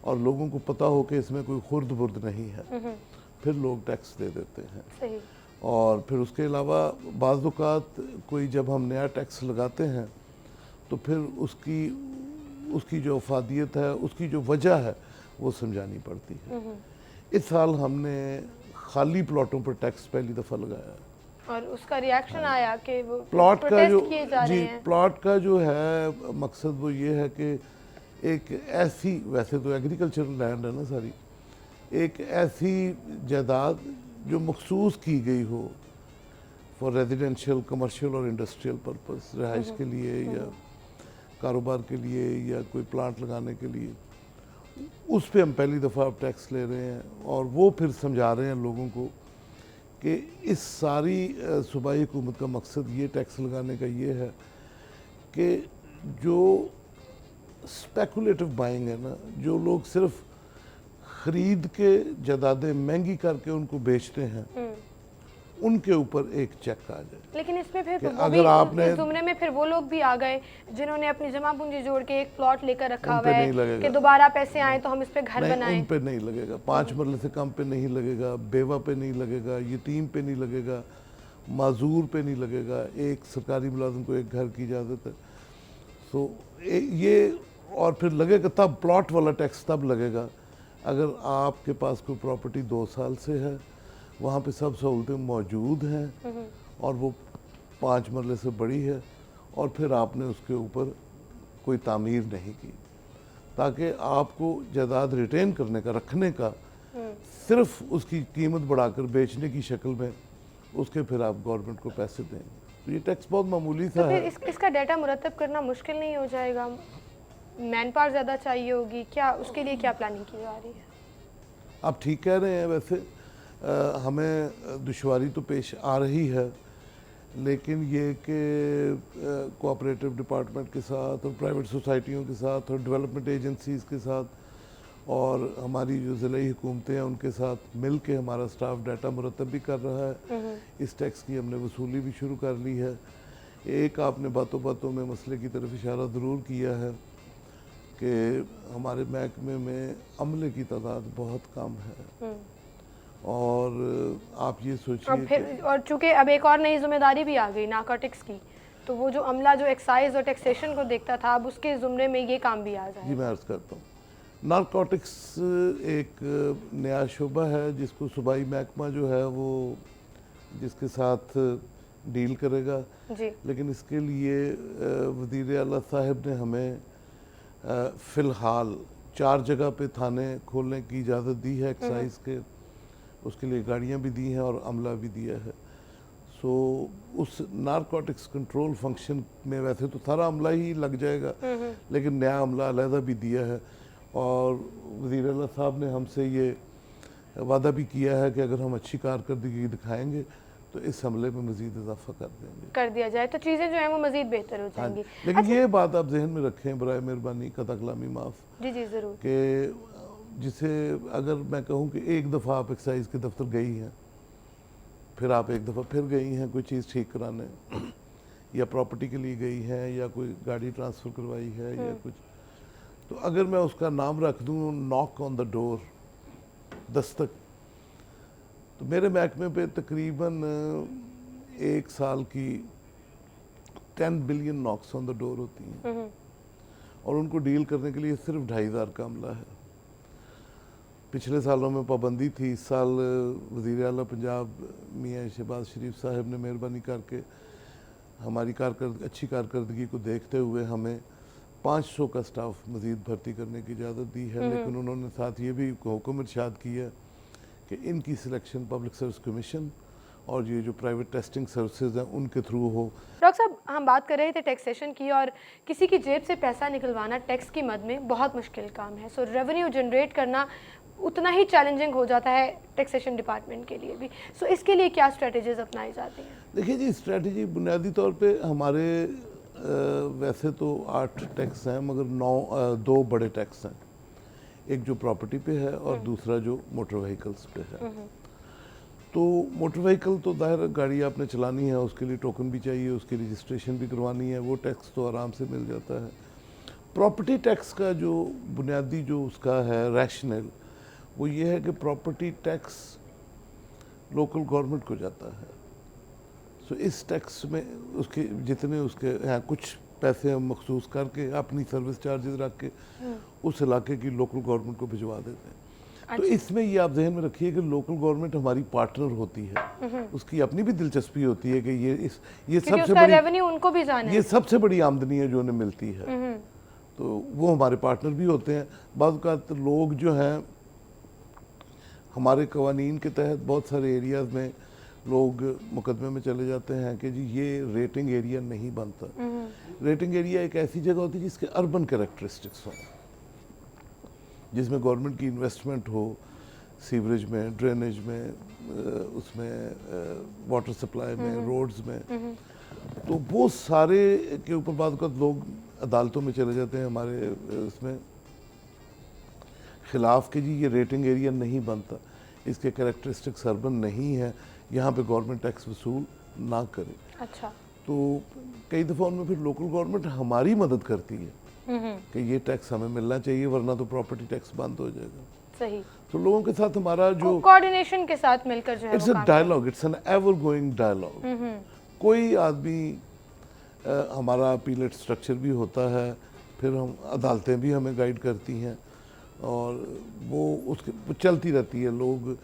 और लोगों को पता हो कि इसमें कोई खुर्द बुर्द नहीं है, फिर लोग टैक्स दे देते हैं। सही। और फिर उसके अलावा बाज़ औक़ात कोई जब हम नया टैक्स लगाते हैं तो फिर उसकी जो अफादियत है, उसकी जो वजह है, वो समझानी पड़ती है। इस साल हमने खाली प्लॉटों पर टैक्स पहली दफ़ा लगाया है और उसका रिएक्शन आया कि वो प्लॉट का जो किए जा रहे हैं। प्लॉट का जो है मकसद वो ये है कि एक ऐसी, वैसे तो एग्रीकल्चरल लैंड है ना सारी, एक ऐसी जायदाद जो मखसूस की गई हो फॉर रेजिडेंशियल, कमर्शियल और इंडस्ट्रियल पर्पस, रिहाइश के लिए या कारोबार के लिए या कोई प्लांट लगाने के लिए, उस पे हम पहली दफ़ा अब टैक्स ले रहे हैं। और वो फिर समझा रहे हैं लोगों को कि इस सारी सूबाई हुकूमत का मकसद ये टैक्स लगाने का ये है कि जो स्पेकुलेटिव बाइंग है ना, जो लोग सिर्फ ख़रीद के जायदादें महंगी करके उनको बेचते हैं, उनके ऊपर एक चेक आ जाए। लेकिन इसमें फिर कि वो अगर भी, आपने- इस जुमरे में फिर वो लोग भी आ गए जिन्होंने अपनी जमा पूंजी जोड़ के एक प्लॉट लेकर रखा उन हुआ पे है नहीं लगेगा। कि दोबारा पैसे आए तो हम इस पे घर नहीं, बनाएं। उन पे नहीं लगेगा, 5 मरले से कम पे नहीं लगेगा, बेवा पे नहीं लगेगा, यतीम पे नहीं लगेगा, माजूर पे नहीं लगेगा। एक सरकारी मुलाजिम को एक घर की इजाज़त है। सो ये, और फिर लगेगा तब प्लॉट वाला टैक्स तब लगेगा अगर आपके पास कोई प्रॉपर्टी 2 साल से है, वहाँ पे सब सहूलतें मौजूद हैं और वो 5 मरले से बड़ी है, और फिर आपने उसके ऊपर कोई तामीर नहीं की, ताकि आपको जायदाद रिटेन करने का, रखने का, सिर्फ उसकी कीमत बढ़ाकर बेचने की शक्ल में उसके फिर आप गवर्नमेंट को पैसे देंगे। तो ये टैक्स बहुत मामूली तो सा फिर है। इसका डाटा मुरतब करना मुश्किल नहीं हो जाएगा? मैन पावर ज़्यादा चाहिए होगी क्या? उसके लिए क्या प्लानिंग की जा रही है? आप ठीक कह रहे हैं। वैसे हमें दुश्वारी तो पेश आ रही है, लेकिन ये कि कोऑपरेटिव डिपार्टमेंट के साथ और प्राइवेट सोसाइटियों के साथ और डेवलपमेंट एजेंसीज़ के साथ और हमारी जो ज़िले हुकूमतें हैं उनके साथ मिल के हमारा स्टाफ डाटा मुरतब भी कर रहा है। इस टैक्स की हमने वसूली भी शुरू कर ली है। एक आपने बातों बातों में मसले की तरफ इशारा ज़रूर किया है कि हमारे महकमे में अमले की तादाद बहुत कम है, और आप ये और सोचिए फिर, और चूंकि अब एक और नई जिम्मेदारी भी आ गई नारकोटिक्स की, तो वो जो अमला जो एक्साइज और टैक्सेशन को देखता था, अब उसके जुमरे में ये काम भी आ जी जाए। मैं अर्ज़ करता हूँ, नारकोटिक्स एक नया शुबा है जिसको सूबाई महकमा जो है वो जिसके साथ डील करेगा। जी, लेकिन इसके लिए वज़ीर आला साहब ने हमें फ़िलहाल 4 जगह पे थाने खोलने की इजाज़त दी है एक्साइज के, उसके लिए गाड़ियाँ भी दी हैं और अमला भी दिया है। सो उस नारकोटिक्स कंट्रोल फंक्शन में वैसे तो सारा अमला ही लग जाएगा, लेकिन नया अमला अलहदा भी दिया है, और वज़ीर आला साहब ने हमसे ये वादा भी किया है कि अगर हम अच्छी कारकर्दगी दिखाएंगे तो इस हमले में मज़ीद इजाफा कर देंगे, कर दिया जाए तो चीज़ें जो हैं वो मज़ीद बेहतर हो हाँ जाएंगी। जी। लेकिन ये बात आप जहन में रखें बराए मेहरबानी, कतकलामी माफ़, जी जी ज़रूर। कि जिसे अगर मैं कहूँ कि एक दफ़ा आप एक्साइज के दफ्तर गई हैं, फिर आप एक दफ़ा फिर गई हैं कोई चीज़ ठीक कराने, या प्रॉपर्टी के लिए गई हैं, या कोई गाड़ी ट्रांसफ़र करवाई है या कुछ, तो अगर मैं उसका नाम रख दूँ knock on the door, Dastak, तो मेरे महकमे पे तकरीबन 1 साल की 10 billion knocks on the door होती हैं, और उनको डील करने के लिए सिर्फ 2,500 का अमला है। पिछले सालों में पाबंदी थी, इस साल वज़ीर आला पंजाब मियाँ शहबाज शरीफ साहब ने मेहरबानी करके हमारी अच्छी कारकर्दगी को देखते हुए हमें 500 का स्टाफ मज़ीद भर्ती करने की इजाज़त दी है। लेकिन उन्होंने साथ ये भी हुक्म इरशाद किया कि इनकी सिलेक्शन पब्लिक सर्विस कमीशन और ये जो प्राइवेट टेस्टिंग सर्विसेज हैं उनके थ्रू हो। डॉक्टर साहब, हम बात कर रहे थे टैक्सेशन की, और किसी की जेब से पैसा निकलवाना टैक्स की मद में बहुत मुश्किल काम है। सो रेवेन्यू जनरेट करना उतना ही चैलेंजिंग हो जाता है टैक्सेशन डिपार्टमेंट के लिए भी। सो इसके लिए क्या स्ट्रेटजीज अपनाई जाती हैं? देखिए जी, स्ट्रेटजी बुनियादी तौर पे हमारे वैसे तो 8 टैक्स हैं, मगर 2 बड़े टैक्स हैं। एक जो प्रॉपर्टी पे है और दूसरा जो मोटर व्हीकल्स पे है। तो मोटर व्हीकल तो ज़ाहिर गाड़ी आपने चलानी है, उसके लिए टोकन भी चाहिए, उसकी रजिस्ट्रेशन भी करवानी है, वो टैक्स तो आराम से मिल जाता है। प्रॉपर्टी टैक्स का जो बुनियादी जो उसका है रैशनल, वो ये है कि प्रॉपर्टी टैक्स लोकल गवर्नमेंट को जाता है। सो इस टैक्स में उसके जितने उसके हैं कुछ पैसे हम मखसूस करके अपनी सर्विस चार्जेस रख के उस इलाके की लोकल गवर्नमेंट को भिजवा देते हैं। तो इसमें ये आप जहन में रखिए कि लोकल गवर्नमेंट हमारी पार्टनर होती है, उसकी अपनी भी दिलचस्पी होती है कि ये सबसे बड़ी रेवेन्यू उनको भी जाना ये सबसे बड़ी आमदनी है जो उन्हें मिलती है, तो वो हमारे पार्टनर भी होते हैं। बाज़ औक़ात लोग जो हैं हमारे कवानीन के तहत बहुत सारे एरियाज़ में लोग मुकदमे में चले जाते हैं कि जी ये रेटिंग एरिया नहीं बनता। रेटिंग एरिया एक ऐसी जगह होती है जिसके अर्बन कैरेक्टरिस्टिक्स हों, जिसमें गवर्नमेंट की इन्वेस्टमेंट हो, सीवरेज में, ड्रेनेज में, उसमें वाटर सप्लाई में, रोड्स में। तो वो सारे के ऊपर बाद लोग अदालतों में चले जाते हैं हमारे उसमें खिलाफ कि जी ये रेटिंग एरिया नहीं बनता, इसके कैरेक्टरिस्टिक्स अर्बन नहीं है, यहाँ पे गवर्नमेंट टैक्स वसूल ना करे। अच्छा। तो कई दफ़ा उनमें फिर लोकल गवर्नमेंट हमारी मदद करती है कि ये टैक्स हमें मिलना चाहिए वरना तो प्रॉपर्टी टैक्स बंद हो जाएगा। सही। तो लोगों के साथ हमारा जो कोऑर्डिनेशन के साथ मिलकर जो है it's a dialogue, it's an ever going dialogue. कोई आदमी हमारा अपीलेट स्ट्रक्चर भी होता है, फिर हम अदालतें भी हमें गाइड करती हैं और वो चलती रहती है। लोग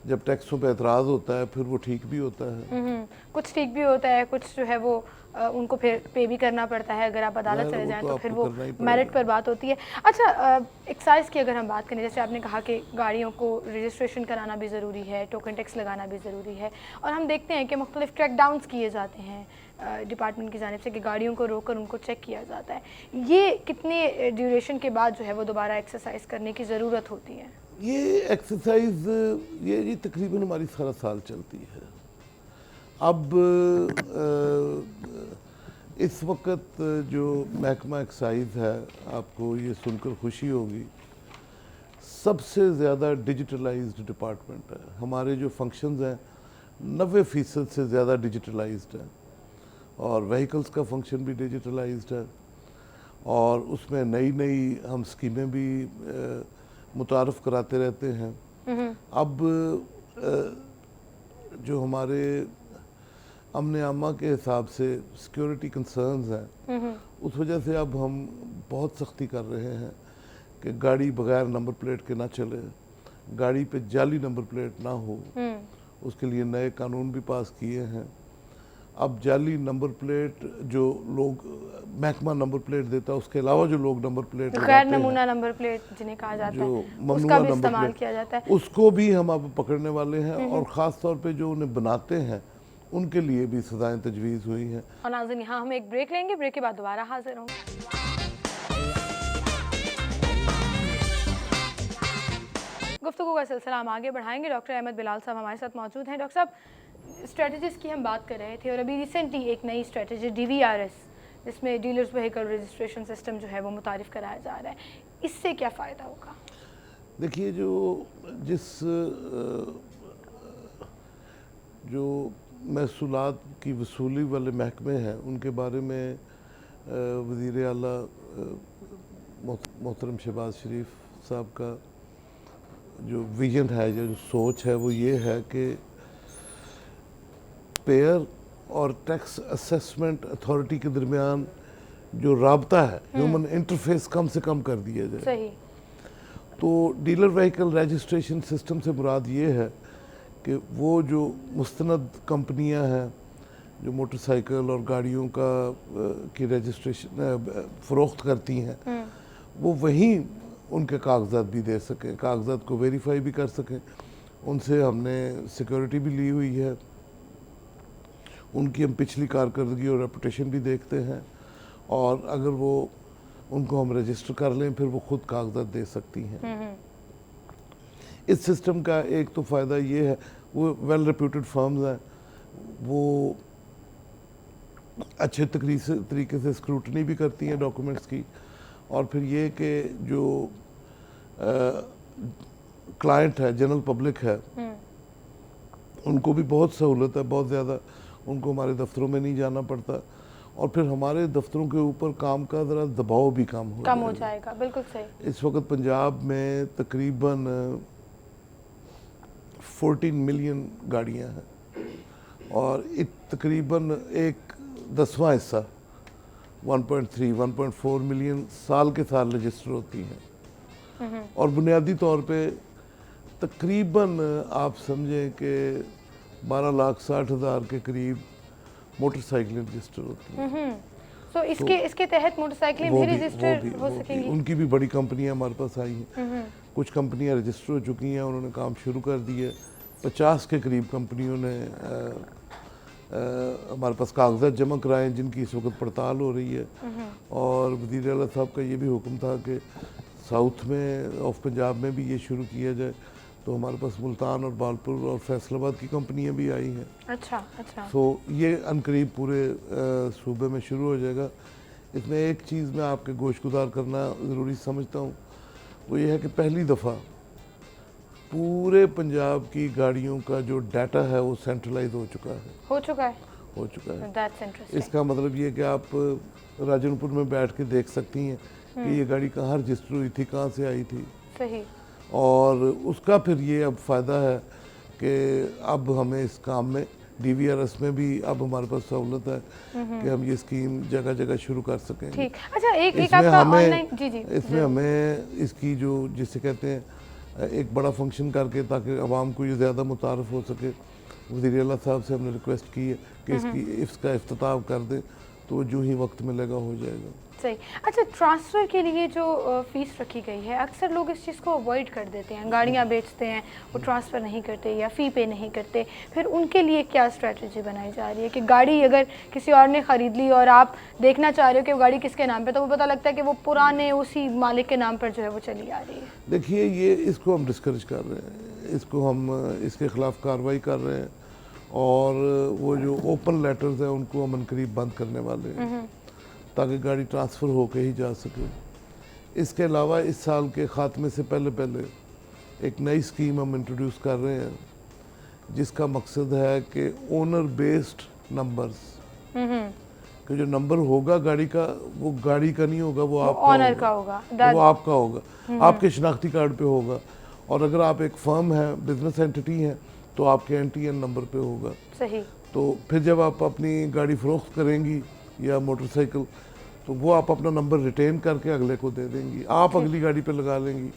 जब टैक्सों पे एतराज़ होता है फिर वो ठीक भी होता है। कुछ ठीक भी होता है, कुछ जो है वो उनको फिर पे भी करना पड़ता है। अगर आप अदालत चले जाएं तो फिर वो मेरिट पर बात होती है। अच्छा, एक्साइज की अगर हम बात करें, जैसे आपने कहा कि गाड़ियों को रजिस्ट्रेशन कराना भी ज़रूरी है, टोकन टैक्स लगाना भी ज़रूरी है, और हम देखते हैं कि मुख्तलिफ क्रैकडाउन्स किए जाते हैं डिपार्टमेंट की जानिब से कि गाड़ियों को रोककर उनको चेक किया जाता है। ये कितने ड्यूरेशन के बाद जो है वो दोबारा एक्सरसाइज करने की ज़रूरत होती है? ये एक्सरसाइज ये तकरीबन हमारी सारा साल चलती है। अब इस वक्त जो महकमा एक्साइज है, आपको ये सुनकर खुशी होगी, सबसे ज़्यादा डिजिटलाइज्ड डिपार्टमेंट है। हमारे जो फंक्शंस हैं 90% से ज़्यादा डिजिटलाइज्ड है और व्हीकल्स का फंक्शन भी डिजिटलाइज्ड है और उसमें नई नई हम स्कीमें भी मुतारफ़ कराते रहते हैं। अब जो हमारे अमन आमा के हिसाब से सिक्योरिटी कंसर्न्स हैं, उस वजह से अब हम बहुत सख्ती कर रहे हैं कि गाड़ी बगैर नंबर प्लेट के ना चले, गाड़ी पे जाली नंबर प्लेट ना हो। उसके लिए नए कानून भी पास किए हैं। अब जाली नंबर प्लेट जो लोग महकमा नंबर प्लेट देता है, उसके अलावा जो लोग नंबर प्लेट गैर नमूना नंबर प्लेट जिन्हें कहा जाता है, उसका भी इस्तेमाल किया जाता है, उसको भी हम अब पकड़ने वाले हैं और ख़ास तौर पे जो उन्हें बनाते हैं उनके लिए भी सजाएं तजवीज़ हुई हैं। और नाज़रीन, यहाँ हम एक ब्रेक लेंगे, ब्रेक के बाद दोबारा हाजिर होंगे। गुफ्तगू का सिलसिला हम आगे बढ़ाएंगे। डॉक्टर अहमद बिलाल साहब हमारे साथ मौजूद हैं। डॉक्टर साहब, स्ट्रेटजीज़ की हम बात कर रहे थे और अभी रिसेंटली एक नई स्ट्रेटजी DVRS, जिसमें डीलर्स व्हीकल रजिस्ट्रेशन सिस्टम जो है वो मुतारिफ़ कराया जा रहा है, इससे क्या फ़ायदा होगा? देखिए, जो महसूलात की वसूली वाले महकमे हैं उनके बारे में वज़ीर आला मोहतरम शहबाज शरीफ साहब का जो विजन है, जो सोच है, वो ये है कि पेयर और टैक्स असेसमेंट अथॉरिटी के दरमियान जो राबता है, ह्यूमन इंटरफेस कम से कम कर दिया जाए। सही। तो डीलर व्हीकल रजिस्ट्रेशन सिस्टम से मुराद ये है कि वो जो मुस्तनद कंपनियां हैं जो मोटरसाइकिल और गाड़ियों की रजिस्ट्रेशन फ़रोख्त करती हैं, वो वहीं उनके कागजात भी दे सकें, कागजात को वेरीफाई भी कर सकें। उनसे हमने सिक्योरिटी भी ली हुई है, उनकी हम पिछली कारकर्दगी और रेपुटेशन भी देखते हैं और अगर वो उनको हम रजिस्टर कर लें फिर वो खुद कागजात दे सकती हैं। इस सिस्टम का एक तो फ़ायदा ये है, वो वेल रेप्यूटेड फर्म्स हैं, वो अच्छे तरीके से स्क्रूटनी भी करती हैं डॉक्यूमेंट्स की, और फिर ये कि जो क्लाइंट है, जनरल पब्लिक है, उनको भी बहुत सहूलत है, बहुत ज़्यादा। उनको हमारे दफ्तरों में नहीं जाना पड़ता और फिर हमारे दफ्तरों के ऊपर काम का ज़रा दबाव भी कम हो जाएगा। बिल्कुल सही। इस वक्त पंजाब में तकरीबन 14 मिलियन गाड़ियां हैं और तकरीबन 1/10वां हिस्सा 1.4 मिलियन साल के साल रजिस्टर होती हैं और बुनियादी तौर पे तकरीबन आप समझें कि 12,60,000 के करीब मोटरसाइकिलें रजिस्टर होती हैं। तो इसके तहत मोटरसाइकिलें भी रजिस्टर हो सकेंगी? उनकी भी बड़ी कंपनियां हमारे पास आई हैं। कुछ कंपनियां रजिस्टर हो चुकी हैं, उन्होंने काम शुरू कर दिए, 50 के करीब कंपनियों ने हमारे पास कागजात जमा कराए हैं, जिनकी इस वक्त पड़ताल हो रही है। और वज़ीर आला साहब का ये भी हुक्म था कि साउथ में ऑफ पंजाब में भी ये शुरू किया जाए। तो हमारे पास मुल्तान और बालपुर और फैसलाबाद की कंपनियां भी आई हैं। अच्छा अच्छा। तो ये अनकरीब पूरे सूबे में शुरू हो जाएगा। इसमें एक चीज़ मैं आपके गोशगुजार करना ज़रूरी समझता हूँ, वो ये है कि पहली दफ़ा पूरे पंजाब की गाड़ियों का जो डाटा है वो सेंट्रलाइज हो चुका है। हो चुका है। That's interesting. इसका मतलब ये कि आप राजनपुर में बैठ के देख सकती हैं कि ये गाड़ी कहाँ रजिस्टर हुई थी, कहाँ से आई थी। सही। और उसका फिर ये अब फ़ायदा है कि अब हमें इस काम में DVRS में भी अब हमारे पास सहूलत है कि हम ये स्कीम जगह जगह शुरू कर सकें। ठीक। अच्छा, एक इसमें आपका हमें ऑनलाइन जी जी इसमें हमें इसकी जो जिसे कहते हैं एक बड़ा फंक्शन करके, ताकि आवाम को ये ज़्यादा मुतारफ़ हो सके, वज़ीर आला साहब से हमने रिक्वेस्ट की है कि इसका इफ्तिताह कर दें, तो जो ही वक्त मिलेगा हो जाएगा। सही। अच्छा, ट्रांसफ़र के लिए जो फ़ीस रखी गई है, अक्सर लोग इस चीज़ को अवॉइड कर देते हैं, गाड़ियाँ बेचते हैं, वो ट्रांसफ़र नहीं करते या फ़ी पे नहीं करते। फिर उनके लिए क्या स्ट्रेटजी बनाई जा रही है कि गाड़ी अगर किसी और ने ख़रीद ली और आप देखना चाह रहे हो कि वो गाड़ी किसके नाम पे, तो वो पता लगता है कि वो पुराने उसी मालिक के नाम पर जो है वो चली आ रही है। देखिए, ये इसको हम डिस्करेज कर रहे हैं, इसको हम इसके ख़िलाफ़ कार्रवाई कर रहे हैं, और वो जो ओपन लेटर्स हैं उनको हम करीब बंद करने वाले हैं, ताकि गाड़ी ट्रांसफ़र होके ही जा सके। इसके अलावा इस साल के ख़ात्मे से पहले पहले एक नई स्कीम हम इंट्रोड्यूस कर रहे हैं, जिसका मकसद है कि ओनर बेस्ड नंबर्स, कि जो नंबर होगा गाड़ी का, वो गाड़ी का नहीं होगा, वो आपका ऑनर का होगा, वो आपका होगा, आपके शनाख्ती कार्ड पे होगा। और अगर आप एक फर्म है, बिजनेस एंटिटी है, तो आपके NTN नंबर पे होगा। सही। तो फिर जब आप अपनी गाड़ी फ़रोख्त करेंगी या मोटरसाइकिल, तो वो आप अपना नंबर रिटेन करके अगले को दे देंगी, आप अगली गाड़ी पे लगा लेंगी।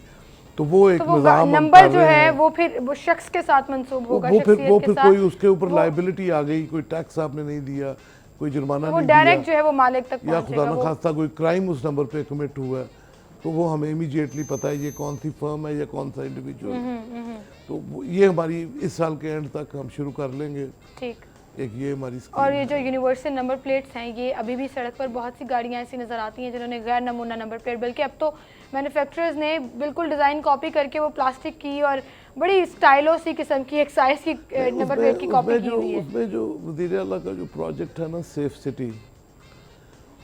तो वो एक निज़ाम हम नंबर कर जो रहे है हैं। वो फिर वो शख्स के साथ मंसूब होगा, वो शख्सियत के फिर साथ। कोई उसके ऊपर लाइबिलिटी आ गई, कोई टैक्स आपने नहीं दिया, कोई जुर्माना वो नहीं डायरेक्ट दिया, जो है वो मालिक तक या पहुंचेगा। खुदा न खास्ता कोई क्राइम उस नंबर पे कमिट हुआ है, तो वो हमें इमीडिएटली पता है ये कौन सी फर्म है या कौन सा इंडिविजुअल है। तो ये हमारी इस साल के एंड तक हम शुरू कर लेंगे। ठीक। एक ये हमारी स्कीम और ये जो यूनिवर्सल नंबर प्लेट्स हैं, ये अभी भी सड़क पर बहुत सी गाड़ियाँ ऐसी नज़र आती हैं जिन्होंने गैर नमूना नंबर प्लेट, बल्कि अब तो मैन्युफैक्चरर्स ने बिल्कुल डिज़ाइन कॉपी करके वो प्लास्टिक की और बड़ी स्टाइलो सी किस्म की एक साइज़ की नंबर प्लेट की कॉपी की हुई है। उसमें जो वज़ीर आला का जो प्रोजेक्ट है ना, सेफ सिटी,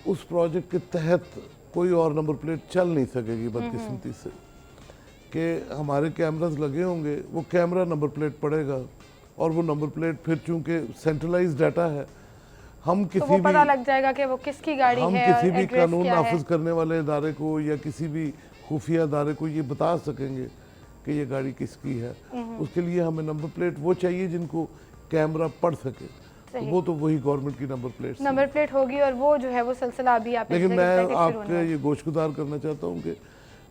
उस प्रोजेक्ट के तहत कोई और नंबर प्लेट चल नहीं सकेगी बदकिस्मती से, कि हमारे कैमरास लगे होंगे, वो कैमरा नंबर प्लेट पड़ेगा, और वो नंबर प्लेट फिर चूंकि सेंट्रलाइज डाटा है, हम तो किसी वो पता भी लग जाएगा कि वो किसकी गाड़ी हम है किसी और भी एड्रेस कानून क्या है। नाफिज करने वाले इदारे को या किसी भी खुफिया इदारे को ये बता सकेंगे कि ये गाड़ी किसकी है। उसके लिए हमें नंबर प्लेट वो चाहिए जिनको कैमरा पढ़ सके, तो वो तो वही गवर्नमेंट की नंबर प्लेट होगी, और वो जो है वो सिलसिला अभी आप लेकिन मैं आपके ये गोशगुजार करना चाहता हूँ कि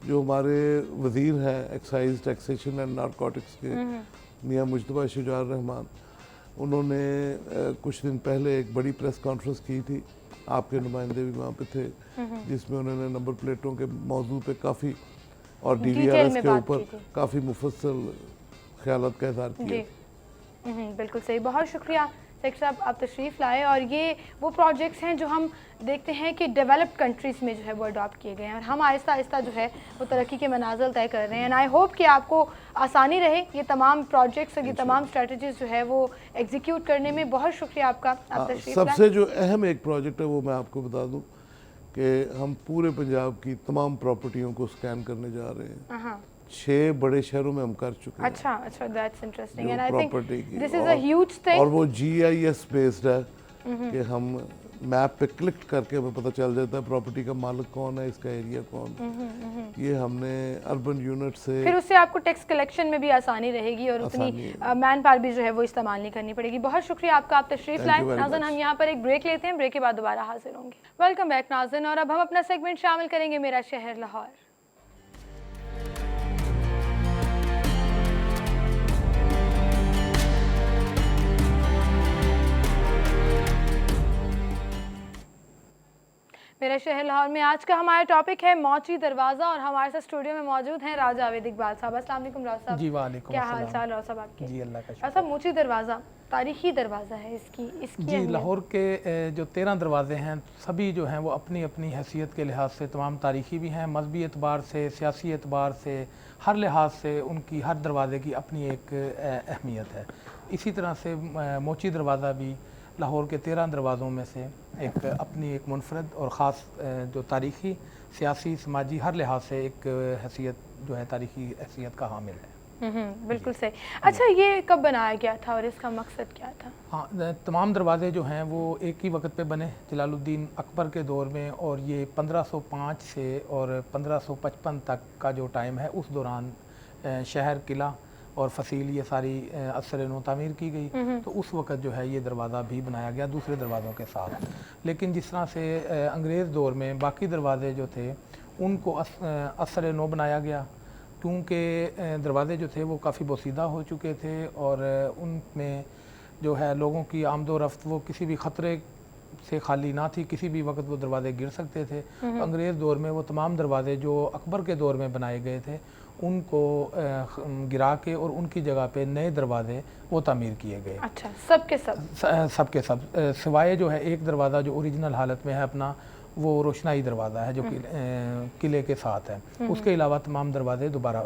जो हमारे वज़ीर हैं एक्साइज, टैक्सेशन एंड नारकोटिक्स के, मियाँ मुजतबा शुजार रहमान, उन्होंने कुछ दिन पहले एक बड़ी प्रेस कॉन्फ्रेंस की थी, आपके नुमाइंदे भी वहाँ पे थे, जिसमें उन्होंने नंबर प्लेटों के मौजू पे काफ़ी और DVRS के ऊपर काफ़ी मुफस्सल ख्यालात का इज़हार किया। बिल्कुल सही। बहुत शुक्रिया सेक्रेटरी साहब, आप तशरीफ़ लाए। और ये वो प्रोजेक्ट्स हैं जो हम देखते हैं कि डेवलप्ड कंट्रीज़ में जो है वो अडॉप्ट किए गए हैं, और हम आहिस्ता आहिस्ता जो है वो तरक्की के मनाज़िल तय कर रहे हैं। एंड आई होप कि आपको आसानी रहे ये तमाम प्रोजेक्ट्स और ये तमाम स्ट्रेटजीज़ जो है वो एग्जीक्यूट करने में। बहुत शुक्रिया आपका, आप तशरीफ़ लाए। सबसे जो अहम एक प्रोजेक्ट है वो मैं आपको बता दूं कि हम पूरे पंजाब की तमाम प्रॉपर्टियों को स्कैन करने जा रहे हैं। 6 बड़े शहरों में हम कर चुके हैं। अच्छा, that's interesting, and I probably think की this is a huge thing. और वो GIS बेस्ड है कि हम मैप पे क्लिक करके हमें पता चल जाता है प्रॉपर्टी का मालिक कौन है, इसका एरिया कौन है। ये हमने अर्बन यूनिट से, फिर उससे आपको टैक्स कलेक्शन में भी आसानी रहेगी और उतनी मैन पावर भी जो है वो इस्तेमाल नहीं करनी पड़ेगी। बहुत शुक्रिया आपका, आप तशरीफ लाए। नाज़रीन, हम यहाँ पर एक ब्रेक लेते हैं, ब्रेक के बाद दोबारा हाजिर होंगे। वेलकम बैक नाज़रीन, और अब हम अपना सेगमेंट शामिल करेंगे मेरा शहर लाहौर। मेरा शहर लाहौर में आज का हमारा टॉपिक है मोची दरवाज़ा और हमारे साथ स्टूडियो में मौजूद हैं राजा आवेद इकबाल साहब। अस्सलाम वालेकुम राव साहब। जी वालेकुम क्या हाल अस्सलाम। चाल राव साहब आपके? जी अल्लाह का राव शुक्र। साहब मोची दरवाज़ा तारीखी दरवाज़ा है, इसकी जी अहमियत? लाहौर के जो 13 दरवाजे हैं सभी जो हैं वो अपनी अपनी हैसियत के लिहाज से तमाम तारीखी भी हैं, मजहबी एतबार से, सियासी एतबार से, हर लिहाज से उनकी हर दरवाज़े की अपनी एक अहमियत है। इसी तरह से मोची दरवाज़ा भी लाहौर के 13 दरवाज़ों में से एक अपनी एक मुनफरद और ख़ास जो तारीखी, सियासी, समाजी हर लिहाज से एक हैसियत जो है तारीखी हैसियत का हामिल है। बिल्कुल सही। अच्छा, ये कब बनाया गया था और इसका मकसद क्या था? हाँ, तमाम दरवाज़े जो हैं वो एक ही वक्त पे बने जलालुद्दीन अकबर के दौर में, और ये 1505 से और 1555 तक का जो टाइम है उस दौरान शहर, किला और फसील ये सारी असर नो तामीर की गई। तो उस वक़्त जो है ये दरवाज़ा भी बनाया गया दूसरे दरवाज़ों के साथ। लेकिन जिस तरह से अंग्रेज़ दौर में बाकी दरवाज़े जो थे उनको असर नो बनाया गया, क्योंकि दरवाज़े जो थे वो काफ़ी बोसीदा हो चुके थे और उनमें जो है लोगों की आमदो रफ्त वो किसी भी ख़तरे से खाली ना थी, किसी भी वक्त वो दरवाज़े गिर सकते थे। तो अंग्रेज़ दौर में वो तमाम दरवाज़े जो अकबर के दौर में बनाए गए थे उनको गिरा के और उनकी जगह पे नए दरवाज़े वो तामीर किए गए। अच्छा, सब के सब? सब के सब, सिवाय जो है एक दरवाज़ा जो ओरिजिनल हालत में है अपना, वो रोशनाई दरवाज़ा है जो किले के साथ है। उसके अलावा तमाम दरवाज़े दोबारा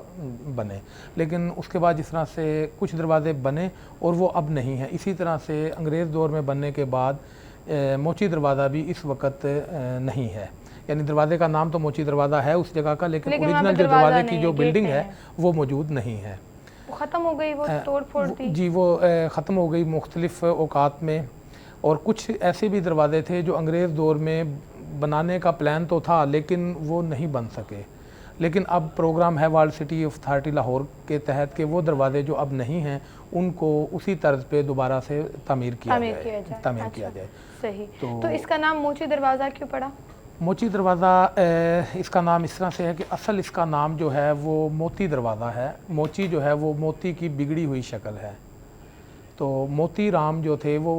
बने। लेकिन उसके बाद जिस तरह से कुछ दरवाज़े बने और वो अब नहीं हैं, इसी तरह से अंग्रेज़ दौर में बनने के बाद मोची दरवाज़ा भी इस वक्त नहीं है। यानी दरवाजे का नाम तो मोची दरवाज़ा है उस जगह का, लेकिन ओरिजिनल जो दरवाजे की जो बिल्डिंग है वो मौजूद नहीं है, वो ख़त्म हो गई, वो तोड़ फोड़ थी। जी वो ख़त्म हो गई मुख्तलिफ़ औकात में। और कुछ ऐसे भी दरवाजे थे जो अंग्रेज़ दौर में बनाने का प्लान तो था लेकिन वो नहीं बन सके। लेकिन अब प्रोग्राम है वर्ल्ड सिटी अथॉरिटी लाहौर के तहत कि वो दरवाजे जो अब नहीं हैं उनको उसी तर्ज पे दोबारा से तामीर किया जाए। सही। तो इसका नाम मोची दरवाज़ा क्यों पड़ा? मोची दरवाज़ा इसका नाम इस तरह से है कि असल इसका नाम जो है वो मोती दरवाज़ा है। मोची जो है वो मोती की बिगड़ी हुई शक्ल है। तो मोती राम जो थे वो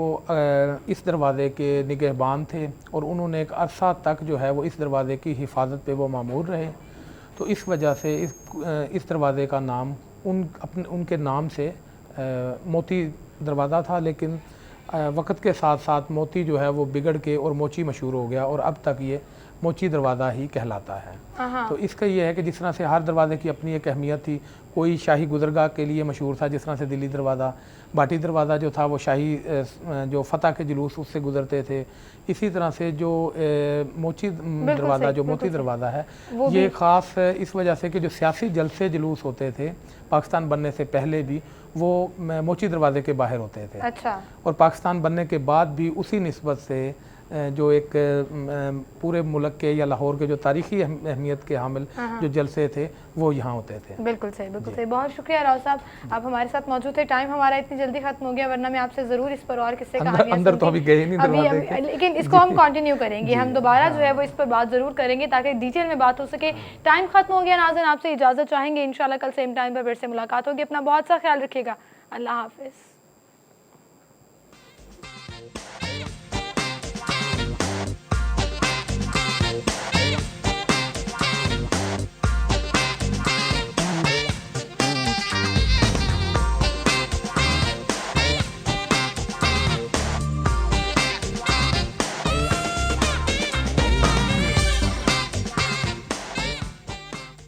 इस दरवाज़े के निगहबान थे और उन्होंने एक अरसा तक जो है वो इस दरवाज़े की हिफाजत पे वो मामूर रहे। तो इस वजह से इस दरवाज़े का नाम उनके नाम से मोती दरवाज़ा था। लेकिन वक्त के साथ साथ मोती जो है वो बिगड़ के और मोची मशहूर हो गया और अब तक ये मोची दरवाज़ा ही कहलाता है। तो इसका ये है कि जिस तरह से हर दरवाज़े की अपनी एक अहमियत थी, कोई शाही गुज़रगाह के लिए मशहूर था, जिस तरह से दिल्ली दरवाज़ा, बाटी दरवाज़ा जो था वो शाही जो फ़तह के जुलूस उससे गुज़रते थे। इसी तरह से जो मोची दरवाज़ा जो मोती दरवाज़ा है ये ख़ास इस वजह से कि जो सियासी जलसे जुलूस होते थे पाकिस्तान बनने से पहले भी वो मोची दरवाज़े के बाहर होते थे। अच्छा। और पाकिस्तान बनने के बाद भी उसी निस्बत से जो एक पूरे मुल्क के या लाहौर के जो तारीखी अहमियत के हामिल जो जलसे थे वो यहाँ होते थे। बिल्कुल सही, बिल्कुल सही। बहुत शुक्रिया राव साहब, आप हमारे साथ मौजूद थे। टाइम हमारा इतनी जल्दी खत्म हो गया, वरना मैं आपसे ज़रूर इस पर और किस्से कहानियां अंदर तो अभी गए नहीं अभी, लेकिन इसको हम कंटिन्यू करेंगे। हम दोबारा जो है वो इस पर बात ज़रूर करेंगे ताकि डिटेल में बात हो सके। टाइम खत्म हो गया नाज़रीन, आपसे इजाज़त चाहेंगे। इंशाल्लाह कल सेम टाइम पर फिर से मुलाकात होगी। अपना बहुत सा ख्याल रखिएगा। अल्लाह हाफिज़।